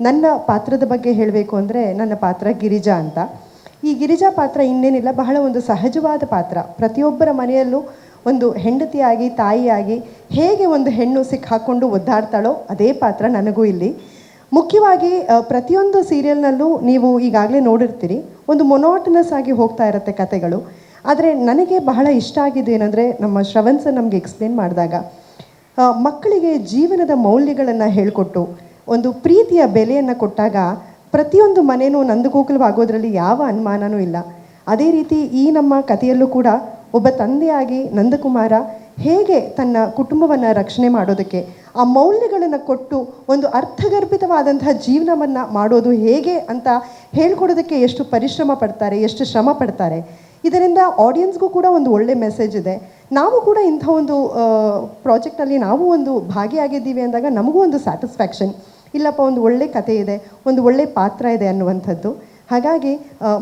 ನನ್ನ ಪಾತ್ರದ ಬಗ್ಗೆ ಹೇಳಬೇಕು ಅಂದರೆ, ನನ್ನ ಪಾತ್ರ ಗಿರಿಜಾ ಅಂತ. ಈ ಗಿರಿಜಾ ಪಾತ್ರ ಇನ್ನೇನಿಲ್ಲ, ಬಹಳ ಒಂದು ಸಹಜವಾದ ಪಾತ್ರ. ಪ್ರತಿಯೊಬ್ಬರ ಮನೆಯಲ್ಲೂ ಒಂದು ಹೆಂಡತಿಯಾಗಿ, ತಾಯಿಯಾಗಿ ಹೇಗೆ ಒಂದು ಹೆಣ್ಣು ಸಿಕ್ಕಾಕೊಂಡು ಒದ್ದಾಡ್ತಾಳೋ ಅದೇ ಪಾತ್ರ ನನಗೂ ಇಲ್ಲಿ. ಮುಖ್ಯವಾಗಿ ಪ್ರತಿಯೊಂದು ಸೀರಿಯಲ್ನಲ್ಲೂ ನೀವು ಈಗಾಗಲೇ ನೋಡಿರ್ತೀರಿ, ಒಂದು ಮೊನೋಟನಸ್ ಆಗಿ ಹೋಗ್ತಾ ಇರುತ್ತೆ ಕತೆಗಳು. ಆದರೆ ನನಗೆ ಬಹಳ ಇಷ್ಟ ಆಗಿದ್ದು ಏನಂದರೆ, ನಮ್ಮ ಶ್ರವಣ್ ಸರ್ ನಮಗೆ ಎಕ್ಸ್ಪ್ಲೇನ್ ಮಾಡಿದಾಗ ಮಕ್ಕಳಿಗೆ ಜೀವನದ ಮೌಲ್ಯಗಳನ್ನು ಹೇಳಿಕೊಟ್ಟು ಒಂದು ಪ್ರೀತಿಯ ಬೆಲೆಯನ್ನು ಕೊಟ್ಟಾಗ ಪ್ರತಿಯೊಂದು ಮನೆಯೂ ನಂದಗೋಕುಲವಾಗೋದ್ರಲ್ಲಿ ಯಾವ ಅನುಮಾನವೂ ಇಲ್ಲ. ಅದೇ ರೀತಿ ಈ ನಮ್ಮ ಕಥೆಯಲ್ಲೂ ಕೂಡ ಒಬ್ಬ ತಂದೆಯಾಗಿ ನಂದಕುಮಾರ ಹೇಗೆ ತನ್ನ ಕುಟುಂಬವನ್ನು ರಕ್ಷಣೆ ಮಾಡೋದಕ್ಕೆ ಆ ಮೌಲ್ಯಗಳನ್ನು ಕೊಟ್ಟು ಒಂದು ಅರ್ಥಗರ್ಭಿತವಾದಂತಹ ಜೀವನವನ್ನು ಮಾಡೋದು ಹೇಗೆ ಅಂತ ಹೇಳ್ಕೊಡೋದಕ್ಕೆ ಎಷ್ಟು ಪರಿಶ್ರಮ ಪಡ್ತಾರೆ, ಎಷ್ಟು ಶ್ರಮ ಪಡ್ತಾರೆ. ಇದರಿಂದ ಆಡಿಯನ್ಸ್ಗೂ ಕೂಡ ಒಂದು ಒಳ್ಳೆ ಮೆಸೇಜ್ ಇದೆ. ನಾವು ಕೂಡ ಇಂಥ ಒಂದು ಪ್ರಾಜೆಕ್ಟಲ್ಲಿ ನಾವು ಒಂದು ಭಾಗಿಯಾಗಿದ್ದೀವಿ ಅಂದಾಗ ನಮಗೂ ಒಂದು ಸ್ಯಾಟಿಸ್ಫ್ಯಾಕ್ಷನ್, ಇಲ್ಲಪ್ಪ ಒಂದು ಒಳ್ಳೆ ಕತೆ ಇದೆ, ಒಂದು ಒಳ್ಳೆ ಪಾತ್ರ ಇದೆ ಅನ್ನುವಂಥದ್ದು. ಹಾಗಾಗಿ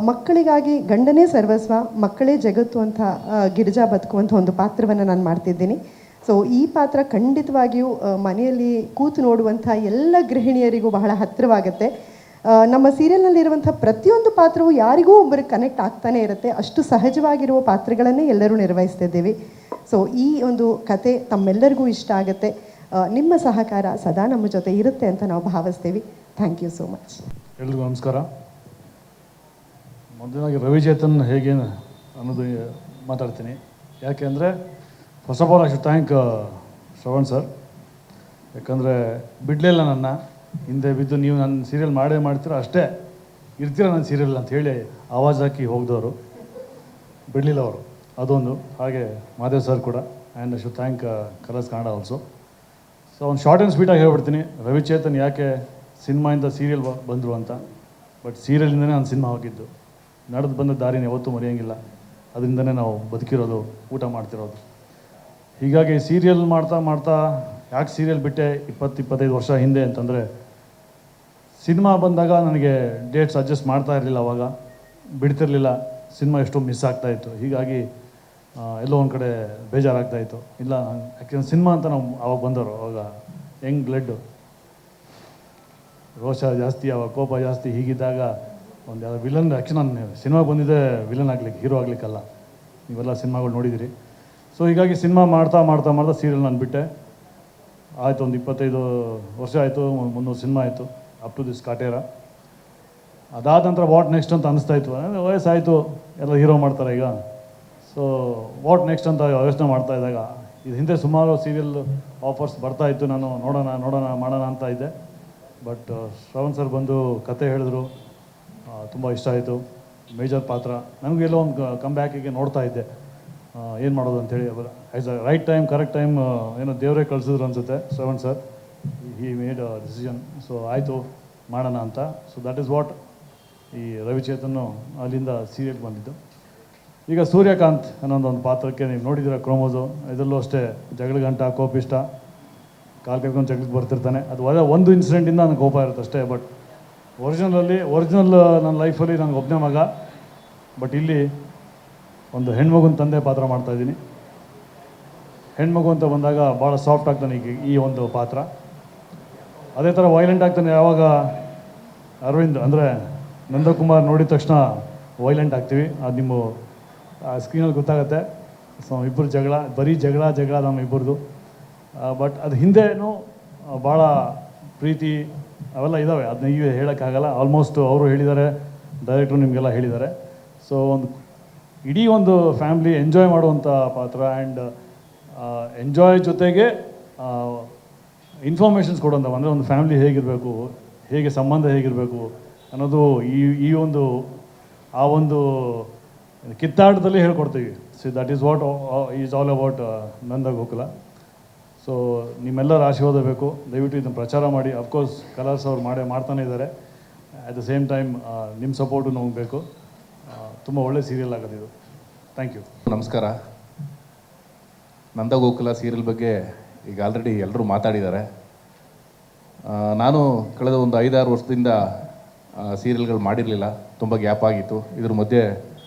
ಮಕ್ಕಳಿಗಾಗಿ ಗಂಡನೇ ಸರ್ವಸ್ವ, ಮಕ್ಕಳೇ ಜಗತ್ತು ಅಂತ ಗಿರಿಜಾ ಬದುಕುವಂಥ ಒಂದು ಪಾತ್ರವನ್ನು ನಾನು ಮಾಡ್ತಿದ್ದೀನಿ. ಸೊ ಈ ಪಾತ್ರ ಖಂಡಿತವಾಗಿಯೂ ಮನೆಯಲ್ಲಿ ಕೂತು ನೋಡುವಂಥ ಎಲ್ಲ ಗೃಹಿಣಿಯರಿಗೂ ಬಹಳ ಹತ್ತಿರವಾಗುತ್ತೆ. ನಮ್ಮ ಸೀರಿಯಲ್ನಲ್ಲಿರುವಂಥ ಪ್ರತಿಯೊಂದು ಪಾತ್ರವೂ ಯಾರಿಗೂ ಒಬ್ಬರಿಗೆ ಕನೆಕ್ಟ್ ಆಗ್ತಾನೆ ಇರುತ್ತೆ. ಅಷ್ಟು ಸಹಜವಾಗಿರುವ ಪಾತ್ರಗಳನ್ನೇ ಎಲ್ಲರೂ ನಿರ್ವಹಿಸ್ತಿದ್ದೀವಿ. ಸೊ ಈ ಒಂದು ಕತೆ ತಮ್ಮೆಲ್ಲರಿಗೂ ಇಷ್ಟ ಆಗುತ್ತೆ. ನಿಮ್ಮ ಸಹಕಾರ ಸದಾ ನಮ್ಮ ಜೊತೆ ಇರುತ್ತೆ ಅಂತ ನಾವು ಭಾವಿಸ್ತೀವಿ. Thank you so much. ಎಲ್ರಿಗೂ ನಮಸ್ಕಾರ. ಮೊದಲಾಗಿ ರವಿಚೇತನ್ ಹೇಗೆ ಅನ್ನೋದು ಮಾತಾಡ್ತೀನಿ. ಯಾಕೆಂದರೆ first of all I should thank Shravan sir. ಯಾಕಂದರೆ ಬಿಡಲಿಲ್ಲ ನನ್ನ, ಹಿಂದೆ ಬಿದ್ದು ನೀವು ನನ್ನ ಸೀರಿಯಲ್ ಮಾಡೇ ಮಾಡ್ತೀರ, ಅಷ್ಟೇ ಇರ್ತೀರ ನನ್ನ ಸೀರಿಯಲ್ ಅಂತ ಹೇಳಿ ಆವಾಜ್ ಹಾಕಿ ಹೋಗಿದವರು, ಬಿಡಲಿಲ್ಲ ಅವರು, ಅದೊಂದು. ಹಾಗೆ ಮಾದೇವ್ ಸರ್ ಕೂಡ, and I should thank colours Kannada also. So ಒಂದು ಶಾರ್ಟ್ ಆ್ಯಂಡ್ ಸ್ವೀಟಾಗಿ ಹೇಳ್ಬಿಡ್ತೀನಿ, ರವಿಚೇತನ್ ಯಾಕೆ ಸಿನಿಮಾಯಿಂದ ಸೀರಿಯಲ್ ಬಂದರು ಅಂತ. ಬಟ್ ಸೀರಿಯಲಿಂದನೇ ನಾನು ಸಿನಿಮಾ ಹೋಗಿದ್ದು, ನಡೆದು ಬಂದ ದಾರಿನ ಯಾವತ್ತೂ ಮರೆಯೋಂಗಿಲ್ಲ, ಅದರಿಂದನೇ ನಾವು ಬದುಕಿರೋದು, ಊಟ ಮಾಡ್ತಿರೋದು. ಹೀಗಾಗಿ ಸೀರಿಯಲ್ ಮಾಡ್ತಾ ಮಾಡ್ತಾ ಯಾಕೆ ಸೀರಿಯಲ್ ಬಿಟ್ಟೆ 20-25 ವರ್ಷ ಹಿಂದೆ ಅಂತಂದರೆ, ಸಿನಿಮಾ ಬಂದಾಗ ನನಗೆ ಡೇಟ್ಸ್ ಅಡ್ಜಸ್ಟ್ ಮಾಡ್ತಾ ಇರಲಿಲ್ಲ, ಅವಾಗ ಬಿಡ್ತಿರಲಿಲ್ಲ, ಸಿನಿಮಾ ಎಷ್ಟೋ ಮಿಸ್ ಆಗ್ತಾಯಿತ್ತು. ಹೀಗಾಗಿ ಎಲ್ಲೋ ಒಂದು ಕಡೆ ಬೇಜಾರಾಗ್ತಾಯಿತ್ತು. ಇಲ್ಲ, ಯಾಕೆಂದ್ರೆ ಸಿನಿಮಾ ಅಂತ ನಾವು ಅವಾಗ ಬಂದವರು, ಅವಾಗ ಯಂಗ್ ಬ್ಲಡ್, ರೋಷ ಜಾಸ್ತಿ, ಅವಾಗ ಕೋಪ ಜಾಸ್ತಿ. ಹೀಗಿದ್ದಾಗ ಒಂದು ಯಾವ್ದು ವಿಲನ್, ಆ್ಯಕ್ಚುಲಿ ನಾನು ಸಿನಿಮಾ ಬಂದಿದ್ದೆ ವಿಲನ್ ಆಗ್ಲಿಕ್ಕೆ, ಹೀರೋ ಆಗ್ಲಿಕ್ಕಲ್ಲ. ನೀವೆಲ್ಲ ಸಿನಿಮಾಗಳು ನೋಡಿದ್ದೀರಿ. ಸೊ ಹೀಗಾಗಿ ಸಿನಿಮಾ ಮಾಡ್ತಾ ಮಾಡ್ತಾ ಮಾಡ್ತಾ ಸೀರಿಯಲ್ ನಾನು ಬಿಟ್ಟೆ. ಆಯಿತು, ಒಂದು 25 ವರ್ಷ ಆಯಿತು, 300 ಸಿನಿಮಾ ಆಯಿತು, ಅಪ್ ಟು ದಿಸ್ ಕಾಟೇರ. ಅದಾದ ನಂತರ ವಾಟ್ ನೆಕ್ಸ್ಟ್ ಅಂತ ಅನಿಸ್ತಾಯಿತ್ತು. ವಯಸ್ಸಾಯಿತು, ಎಲ್ಲ ಹೀರೋ ಮಾಡ್ತಾರೆ ಈಗ. ಸೊ ವಾಟ್ ನೆಕ್ಸ್ಟ್ ಅಂತ ಯೋಚನೆ ಮಾಡ್ತಾ ಇದ್ದಾಗ, ಇದು ಹಿಂದೆ ಸುಮಾರು ಸೀರಿಯಲ್ ಆಫರ್ಸ್ ಬರ್ತಾಯಿತ್ತು, ನಾನು ನೋಡೋಣ ಮಾಡೋಣ ಅಂತ ಇದ್ದೆ. ಬಟ್ ಶ್ರವಣ್ ಸರ್ ಬಂದು ಕತೆ ಹೇಳಿದ್ರು, ತುಂಬ ಇಷ್ಟ ಆಯಿತು. ಮೇಜರ್ ಪಾತ್ರ, ನನಗೆಲ್ಲೋ ಒಂದು ಕಮ್ ಬ್ಯಾಕಿಗೆ ನೋಡ್ತಾ ಇದ್ದೆ, ಏನು ಮಾಡೋದು ಅಂಥೇಳಿ. As a right time, correct time, ಏನೋ ದೇವರೇ ಕಳಿಸಿದ್ರು ಅನಿಸುತ್ತೆ Shravan sir. He made a decision. So ಆಯಿತು, ಮಾಡೋಣ ಅಂತ. ಸೊ ದಟ್ ಈಸ್ ವಾಟ್ ಈ ರವಿಚೇತನ್ನು ಅಲ್ಲಿಂದ ಸೀರಿಯಲ್ ಬಂದಿದ್ದು. ಈಗ ಸೂರ್ಯಕಾಂತ್ ಅನ್ನೋದೊಂದು ಪಾತ್ರಕ್ಕೆ ನೀವು ನೋಡಿದ್ದೀರ ಕ್ರೋಮೋಸೋ, ಇದರಲ್ಲೂ ಅಷ್ಟೇ ಜಗಳಗಂಟ, ಕೋಪಿಷ್ಟ, ಕಾಲು ಕರ್ಕೊಂಡು ಜಗಳಕ್ಕೆ ಬರ್ತಿರ್ತಾನೆ. ಅದು ಒಂದು ಇನ್ಸಿಡೆಂಟಿಂದ ನನಗೆ ಕೋಪ ಇರುತ್ತೆ ಅಷ್ಟೇ. ಬಟ್ ಒರಿಜಿನಲ್ ನನ್ನ ಲೈಫಲ್ಲಿ ನನಗೆ ಒಬ್ಬನೇ ಮಗ. ಬಟ್ ಇಲ್ಲಿ ಒಂದು ಹೆಣ್ಮಗುನ ತಂದೆ ಪಾತ್ರ ಮಾಡ್ತಾಯಿದ್ದೀನಿ. ಹೆಣ್ಮಗು ಅಂತ ಬಂದಾಗ ಭಾಳ ಸಾಫ್ಟ್ ಆಗ್ತಾನೆ ಈಗ ಈ ಒಂದು ಪಾತ್ರ. ಅದೇ ಥರ ವೈಲೆಂಟ್ ಆಗ್ತಾನೆ ಯಾವಾಗ ಅರವಿಂದ್ ಅಂದರೆ ನಂದಕುಮಾರ್ ನೋಡಿದ ತಕ್ಷಣ ವೈಲೆಂಟ್ ಆಗ್ತೀವಿ. ಅದು ನಿಮ್ಮ ಸ್ಕ್ರೀನಲ್ಲಿ ಗೊತ್ತಾಗುತ್ತೆ. ಸೊ ಇಬ್ಬರು ಜಗಳ, ಬರೀ ಜಗಳ ನಮ್ಮ ಇಬ್ಬರದು. ಬಟ್ ಅದು ಹಿಂದೆನೂ ಭಾಳ ಪ್ರೀತಿ ಅವೆಲ್ಲ ಇದ್ದಾವೆ, ಅದನ್ನ ಈಗ ಹೇಳೋಕ್ಕಾಗಲ್ಲ. ಆಲ್ಮೋಸ್ಟ್ ಅವರು ಹೇಳಿದ್ದಾರೆ, ಡೈರೆಕ್ಟ್ರು ನಿಮಗೆಲ್ಲ ಹೇಳಿದ್ದಾರೆ. ಸೊ ಇಡೀ ಒಂದು ಫ್ಯಾಮ್ಲಿ ಎಂಜಾಯ್ ಮಾಡುವಂಥ ಪಾತ್ರ. ಆ್ಯಂಡ್ ಎಂಜಾಯ್ ಜೊತೆಗೆ ಇನ್ಫಾರ್ಮೇಷನ್ಸ್ ಕೊಡುವಂಥ, ಅಂದರೆ ಒಂದು ಫ್ಯಾಮ್ಲಿ ಹೇಗಿರಬೇಕು, ಹೇಗೆ ಸಂಬಂಧ ಹೇಗಿರಬೇಕು ಅನ್ನೋದು ಈ ಒಂದು ಆ ಒಂದು ಕಿತ್ತಾಟದಲ್ಲಿ ಹೇಳ್ಕೊಡ್ತೀವಿ. So that is what is all about Nandagokula. So ನಿಮ್ಮೆಲ್ಲರ ಆಶೀರ್ವಾದ ಬೇಕು, ದಯವಿಟ್ಟು ಇದನ್ನು ಪ್ರಚಾರ ಮಾಡಿ. ಅಫ್ಕೋರ್ಸ್ ಕಲರ್ಸ್ ಅವ್ರು ಮಾಡ್ತಾನೆ ಇದ್ದಾರೆ. ಅಟ್ ದ ಸೇಮ್ ಟೈಮ್ ನಿಮ್ಮ ಸಪೋರ್ಟು ನಮಗೆ ಬೇಕು. ತುಂಬ ಒಳ್ಳೆ ಸೀರಿಯಲ್ ಆಗೋದಿದು. Thank you. ನಮಸ್ಕಾರ. ನಂದಗೋಕುಲ ಸೀರಿಯಲ್ ಬಗ್ಗೆ ಈಗ ಆಲ್ರೆಡಿ ಎಲ್ಲರೂ ಮಾತಾಡಿದ್ದಾರೆ. ನಾನು ಕಳೆದ ಒಂದು 5-6 ವರ್ಷದಿಂದ ಸೀರಿಯಲ್ಗಳು ಮಾಡಿರಲಿಲ್ಲ, ತುಂಬ ಗ್ಯಾಪ್ ಆಗಿತ್ತು. ಇದ್ರ ಮಧ್ಯೆ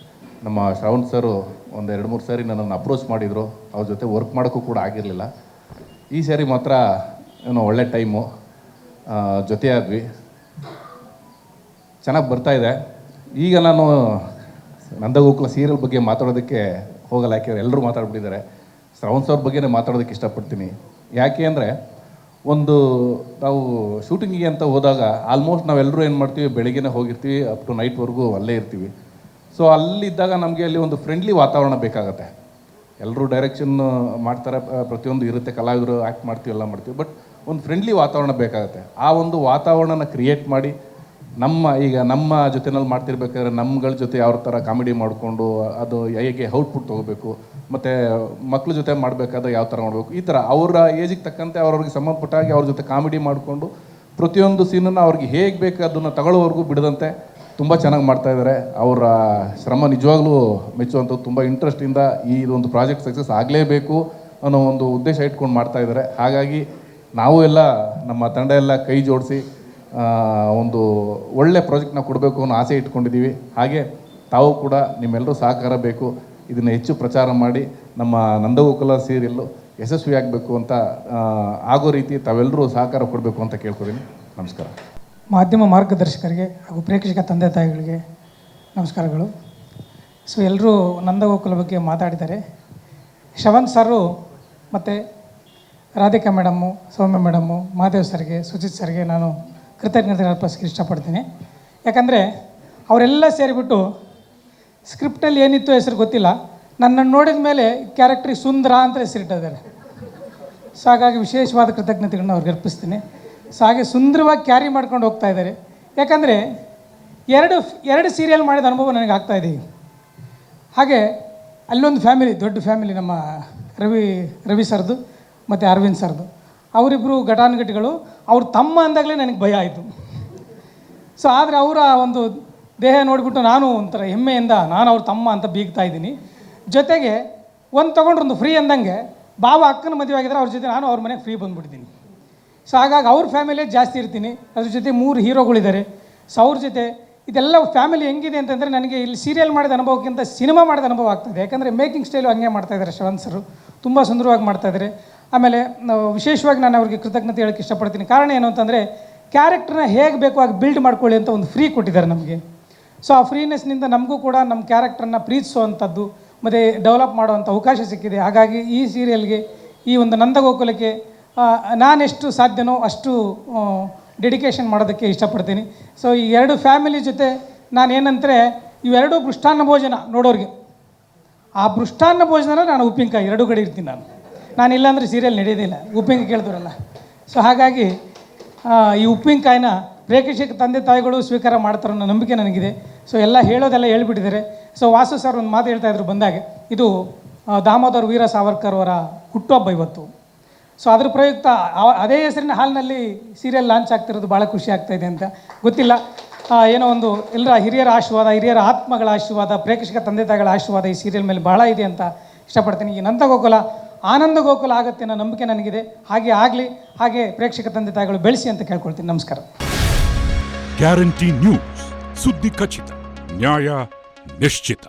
ನಮ್ಮ ಶ್ರವಣ್ ಸರು ಒಂದು 2-3 ಸಾರಿ ನನ್ನನ್ನು ಅಪ್ರೋಚ್ ಮಾಡಿದರು, ಅವ್ರ ಜೊತೆ ವರ್ಕ್ ಮಾಡೋಕ್ಕೂ ಕೂಡ ಆಗಿರಲಿಲ್ಲ. ಈ ಸಾರಿ ಮಾತ್ರ ಏನೋ ಒಳ್ಳೆ ಟೈಮು, ಜೊತೆ ಆದ್ವಿ, ಚೆನ್ನಾಗಿ ಬರ್ತಾಯಿದೆ. ಈಗ ನಾನು ನಂದಗೋಕುಲ ಸೀರಿಯಲ್ ಬಗ್ಗೆ ಮಾತಾಡೋದಕ್ಕೆ ಹೋಗಲ್ಲ, ಯಾಕೆ ಎಲ್ಲರೂ ಮಾತಾಡ್ಬಿಟ್ಟಿದ್ದಾರೆ. ಶ್ರವಣ್ ಸರ್ ಬಗ್ಗೆನೇ ಮಾತಾಡೋದಕ್ಕೆ ಇಷ್ಟಪಡ್ತೀನಿ. ಯಾಕೆ ಅಂದರೆ ಒಂದು ನಾವು ಶೂಟಿಂಗಿಗೆ ಅಂತ ಹೋದಾಗ ಆಲ್ಮೋಸ್ಟ್ ನಾವೆಲ್ಲರೂ ಏನು ಮಾಡ್ತೀವಿ, ಬೆಳಿಗ್ಗೆನೇ ಹೋಗಿರ್ತೀವಿ, ಅಪ್ ಟು ನೈಟ್ವರೆಗೂ ಅಲ್ಲೇ ಇರ್ತೀವಿ. ಸೊ ಅಲ್ಲಿದ್ದಾಗ ನಮಗೆ ಅಲ್ಲಿ ಒಂದು ಫ್ರೆಂಡ್ಲಿ ವಾತಾವರಣ ಬೇಕಾಗತ್ತೆ. ಎಲ್ಲರೂ ಡೈರೆಕ್ಷನ್ ಮಾಡ್ತಾರೆ, ಪ್ರತಿಯೊಂದು ಇರುತ್ತೆ, ಕಲಾವಿದರು ಆ್ಯಕ್ಟ್ ಮಾಡ್ತೀವಿ, ಎಲ್ಲ ಮಾಡ್ತೀವಿ. ಬಟ್ ಒಂದು ಫ್ರೆಂಡ್ಲಿ ವಾತಾವರಣ ಬೇಕಾಗತ್ತೆ. ಆ ಒಂದು ವಾತಾವರಣನ ಕ್ರಿಯೇಟ್ ಮಾಡಿ ನಮ್ಮ ಜೊತೆನಲ್ಲಿ ಮಾಡ್ತಿರ್ಬೇಕಾದ್ರೆ ನಮ್ಮಗಳ ಜೊತೆ ಯಾವ ಥರ ಕಾಮಿಡಿ ಮಾಡಿಕೊಂಡು ಅದು ಹೇಗೆ ಔಟ್ಪುಟ್ ತೊಗೋಬೇಕು, ಮತ್ತು ಮಕ್ಳ ಜೊತೆ ಮಾಡಬೇಕಾದ್ರೆ ಯಾವ ಥರ ಮಾಡಬೇಕು, ಈ ಥರ ಅವರ ಏಜಿಗೆ ತಕ್ಕಂತೆ ಅವ್ರಿಗೆ ಸಂಬಂಧಪಟ್ಟಾಗಿ ಅವ್ರ ಜೊತೆ ಕಾಮಿಡಿ ಮಾಡಿಕೊಂಡು ಪ್ರತಿಯೊಂದು ಸೀನನ್ನು ಅವ್ರಿಗೆ ಹೇಗೆ ಬೇಕು ಅದನ್ನು ತಗೊಳ್ಳೋವರೆಗೂ ಬಿಡದಂತೆ ತುಂಬ ಚೆನ್ನಾಗಿ ಮಾಡ್ತಾಯಿದ್ದಾರೆ. ಅವರ ಶ್ರಮ ನಿಜವಾಗ್ಲೂ ಮೆಚ್ಚುವಂಥದ್ದು. ತುಂಬ ಇಂಟ್ರೆಸ್ಟಿಂದ ಇದೊಂದು ಪ್ರಾಜೆಕ್ಟ್ ಸಕ್ಸಸ್ ಆಗಲೇಬೇಕು ಅನ್ನೋ ಒಂದು ಉದ್ದೇಶ ಇಟ್ಕೊಂಡು ಮಾಡ್ತಾಯಿದ್ದಾರೆ. ಹಾಗಾಗಿ ನಾವು ಎಲ್ಲ ನಮ್ಮ ತಂಡ ಎಲ್ಲ ಕೈ ಜೋಡಿಸಿ ಒಂದು ಒಳ್ಳೆ ಪ್ರಾಜೆಕ್ಟ್ನ ಕೊಡಬೇಕು ಅನ್ನೋ ಆಸೆ ಇಟ್ಕೊಂಡಿದ್ದೀವಿ. ಹಾಗೆ ತಾವು ಕೂಡ ನಿಮ್ಮೆಲ್ಲರೂ ಸಹಕಾರ ಬೇಕು, ಇದನ್ನು ಹೆಚ್ಚು ಪ್ರಚಾರ ಮಾಡಿ ನಮ್ಮ ನಂದಗೋಕುಲ ಸೀರಿಯಲ್ಲು ಯಶಸ್ವಿ ಆಗಬೇಕು ಅಂತ ಆಗೋ ರೀತಿ ತಾವೆಲ್ಲರೂ ಸಹಕಾರ ಕೊಡಬೇಕು ಅಂತ ಕೇಳ್ಕೊತೀನಿ. ನಮಸ್ಕಾರ. ಮಾಧ್ಯಮ ಮಾರ್ಗದರ್ಶಕರಿಗೆ ಹಾಗೂ ಪ್ರೇಕ್ಷಕ ತಂದೆ ತಾಯಿಗಳಿಗೆ ನಮಸ್ಕಾರಗಳು. ಸೊ ಎಲ್ಲರೂ ನಂದಗೋಕುಲ ಬಗ್ಗೆ ಮಾತಾಡಿದ್ದಾರೆ. ಶ್ರವಣ್ ಸರು ಮತ್ತು ರಾಧಿಕಾ ಮೇಡಮ್ಮು, ಸೌಮ್ಯ ಮೇಡಮ್ಮು, ಮಾದೇವ್ ಸರ್ಗೆ, ಸುಜಿತ್ ಸರ್ಗೆ ನಾನು ಕೃತಜ್ಞತೆ ಅರ್ಪಿಸೋಕ್ಕೆ ಇಷ್ಟಪಡ್ತೀನಿ. ಯಾಕಂದರೆ ಅವರೆಲ್ಲ ಸೇರಿಬಿಟ್ಟು ಸ್ಕ್ರಿಪ್ಟಲ್ಲಿ ಏನಿತ್ತು ಹೆಸರು ಗೊತ್ತಿಲ್ಲ, ನನ್ನನ್ನು ನೋಡಿದ ಮೇಲೆ ಕ್ಯಾರೆಕ್ಟ್ರಿಗೆ ಸುಂದರ ಅಂತ ಹೆಸರಿಟ್ಟಿದ್ದಾರೆ. ಸೊ ಹಾಗಾಗಿ ವಿಶೇಷವಾದ ಕೃತಜ್ಞತೆಗಳನ್ನ ಅವ್ರಿಗೆ ಅರ್ಪಿಸ್ತೀನಿ. ಸೊ ಹಾಗೆ ಸುಂದರವಾಗಿ ಕ್ಯಾರಿ ಮಾಡ್ಕೊಂಡು ಹೋಗ್ತಾ ಇದ್ದಾರೆ. ಯಾಕಂದರೆ ಎರಡು ಸೀರಿಯಲ್ ಮಾಡಿದ ಅನುಭವ ನನಗೆ ಆಗ್ತಾಯಿದೆ. ಹಾಗೆ ಅಲ್ಲೊಂದು ಫ್ಯಾಮಿಲಿ, ದೊಡ್ಡ ಫ್ಯಾಮಿಲಿ, ನಮ್ಮ ರವಿ ಸರ್ದು ಮತ್ತು ಅರವಿಂದ್ ಸರ್ದು, ಅವರಿಬ್ಬರು ಘಟಾನುಘಟಿಗಳು. ಅವ್ರ ತಮ್ಮ ಅಂದಾಗಲೇ ನನಗೆ ಭಯ ಆಯಿತು. ಸೊ ಆದರೆ ಅವರ ಒಂದು ದೇಹ ನೋಡಿಬಿಟ್ಟು ನಾನು ಒಂಥರ ಹೆಮ್ಮೆಯಿಂದ ನಾನು ಅವ್ರ ತಮ್ಮ ಅಂತ ಬೀಗ್ತಾ ಇದ್ದೀನಿ. ಜೊತೆಗೆ ಒಂದು ತೊಗೊಂಡ್ರೆ ಒಂದು ಫ್ರೀ ಅಂದಂಗೆ ಬಾವ ಅಕ್ಕನ ಮದುವೆ ಆಗಿದ್ರೆ ಅವ್ರ ಜೊತೆ ನಾನು ಅವ್ರ ಮನೆಗೆ ಫ್ರೀ ಬಂದುಬಿಡ್ತೀನಿ. ಸೊ ಹಾಗಾಗಿ ಅವ್ರ ಫ್ಯಾಮಿಲಿಯೇ ಜಾಸ್ತಿ ಇರ್ತೀನಿ. ಅದ್ರ ಜೊತೆ 3 ಹೀರೋಗಳಿದ್ದಾರೆ. ಸೊ ಅವ್ರ ಜೊತೆ ಇದೆಲ್ಲ ಫ್ಯಾಮಿಲಿ ಹೆಂಗಿದೆ ಅಂತಂದರೆ ನನಗೆ ಇಲ್ಲಿ ಸೀರಿಯಲ್ ಮಾಡಿದ ಅನುಭವಕ್ಕಿಂತ ಸಿನಿಮಾ ಮಾಡಿದ ಅನುಭವ ಆಗ್ತದೆ. ಯಾಕಂದರೆ ಮೇಕಿಂಗ್ ಸ್ಟೈಲು ಹಂಗೆ ಮಾಡ್ತಾಯಿದ್ದಾರೆ ಶ್ರವಣ್ ಸರು, ತುಂಬ ಸುಂದರವಾಗಿ ಮಾಡ್ತಾಯಿದ್ದಾರೆ. ಆಮೇಲೆ ವಿಶೇಷವಾಗಿ ನಾನು ಅವ್ರಿಗೆ ಕೃತಜ್ಞತೆ ಹೇಳೋಕ್ಕೆ ಇಷ್ಟಪಡ್ತೀನಿ. ಕಾರಣ ಏನು ಅಂತಂದರೆ ಕ್ಯಾರೆಕ್ಟ್ರನ್ನ ಹೇಗೆ ಬೇಕು ಆಗಿ ಬಿಲ್ಡ್ ಮಾಡ್ಕೊಳ್ಳಿ ಅಂತ ಒಂದು ಫ್ರೀ ಕೊಟ್ಟಿದ್ದಾರೆ ನಮಗೆ. ಸೊ ಆ ಫ್ರೀನೆಸ್ನಿಂದ ನಮಗೂ ಕೂಡ ನಮ್ಮ ಕ್ಯಾರೆಕ್ಟ್ರನ್ನ ಪ್ರೀತಿಸುವಂಥದ್ದು ಮತ್ತು ಡೆವಲಪ್ ಮಾಡುವಂಥ ಅವಕಾಶ ಸಿಕ್ಕಿದೆ. ಹಾಗಾಗಿ ಈ ಸೀರಿಯಲ್ಗೆ, ಈ ಒಂದು ನಂದಗೋಕುಲಕ್ಕೆ ನಾನೆಷ್ಟು ಸಾಧ್ಯನೋ ಅಷ್ಟು ಡೆಡಿಕೇಶನ್ ಮಾಡೋದಕ್ಕೆ ಇಷ್ಟಪಡ್ತೀನಿ. ಸೊ ಈ 2 ಫ್ಯಾಮಿಲಿ ಜೊತೆ ನಾನೇನಂದರೆ ಇವೆರಡೂ ಮೃಷ್ಟಾನ್ನ ಭೋಜನ ನೋಡೋರಿಗೆ. ಆ ಮೃಷ್ಟಾನ್ನ ಭೋಜನ ನಾನು ಉಪ್ಪಿನಕಾಯಿ 2 ಕಡೆ ಇರ್ತೀನಿ. ನಾನು ಇಲ್ಲಾಂದರೆ ಸೀರಿಯಲ್ ನಡೆಯೋದಿಲ್ಲ, ಉಪ್ಪಿನಕಾಯಿ ಕೇಳಿದ್ರಲ್ಲ. ಸೊ ಹಾಗಾಗಿ ಈ ಉಪ್ಪಿನಕಾಯಿನ ಪ್ರೇಕ್ಷಕ ತಂದೆ ತಾಯಿಗಳು ಸ್ವೀಕಾರ ಮಾಡ್ತಾರೋ ಅನ್ನೋ ನಂಬಿಕೆ ನನಗಿದೆ. ಸೊ ಎಲ್ಲ ಹೇಳೋದೆಲ್ಲ ಹೇಳ್ಬಿಟ್ಟಿದ್ದಾರೆ. ಸೊ ವಾಸು ಸರ್ ಒಂದು ಮಾತು ಹೇಳ್ತಾಯಿದ್ರು ಬಂದಾಗ, ಇದು ದಾಮೋದರ್ ವೀರ ಸಾವರ್ಕರ್ ಅವರ ಹುಟ್ಟುಹಬ್ಬ ಇವತ್ತು. ಸೊ ಅದ್ರ ಪ್ರಯುಕ್ತ ಅದೇ ಹೆಸರಿನ ಹಾಲಿನಲ್ಲಿ ಸೀರಿಯಲ್ ಲಾಂಚ್ ಆಗ್ತಿರೋದು ಭಾಳ ಖುಷಿ ಆಗ್ತಾಯಿದೆ ಅಂತ ಗೊತ್ತಿಲ್ಲ. ಏನೋ ಒಂದು ಎಲ್ಲರ ಹಿರಿಯರ ಆಶೀರ್ವಾದ, ಹಿರಿಯರ ಆತ್ಮಗಳ ಆಶೀರ್ವಾದ, ಪ್ರೇಕ್ಷಕ ತಂದೆ ತಾಯಿಗಳ ಆಶೀರ್ವಾದ ಈ ಸೀರಿಯಲ್ ಮೇಲೆ ಭಾಳ ಇದೆ ಅಂತ ಇಷ್ಟಪಡ್ತೀನಿ. ಈ ನಂದಗೋಕುಲ ಆನಂದ ಗೋಕುಲ ಆಗುತ್ತೆ ಅನ್ನೋ ನಂಬಿಕೆ ನನಗಿದೆ. ಹಾಗೆ ಆಗಲಿ, ಹಾಗೆ ಪ್ರೇಕ್ಷಕ ತಂದೆ ತಾಯಿಗಳು ಬೆಳೆಸಿ ಅಂತ ಕೇಳ್ಕೊಳ್ತೀನಿ. ನಮಸ್ಕಾರ. ಗ್ಯಾರಂಟಿ ನ್ಯೂಸ್, ಸುದ್ದಿ ಖಚಿತ, ನ್ಯಾಯ ನಿಶ್ಚಿತ.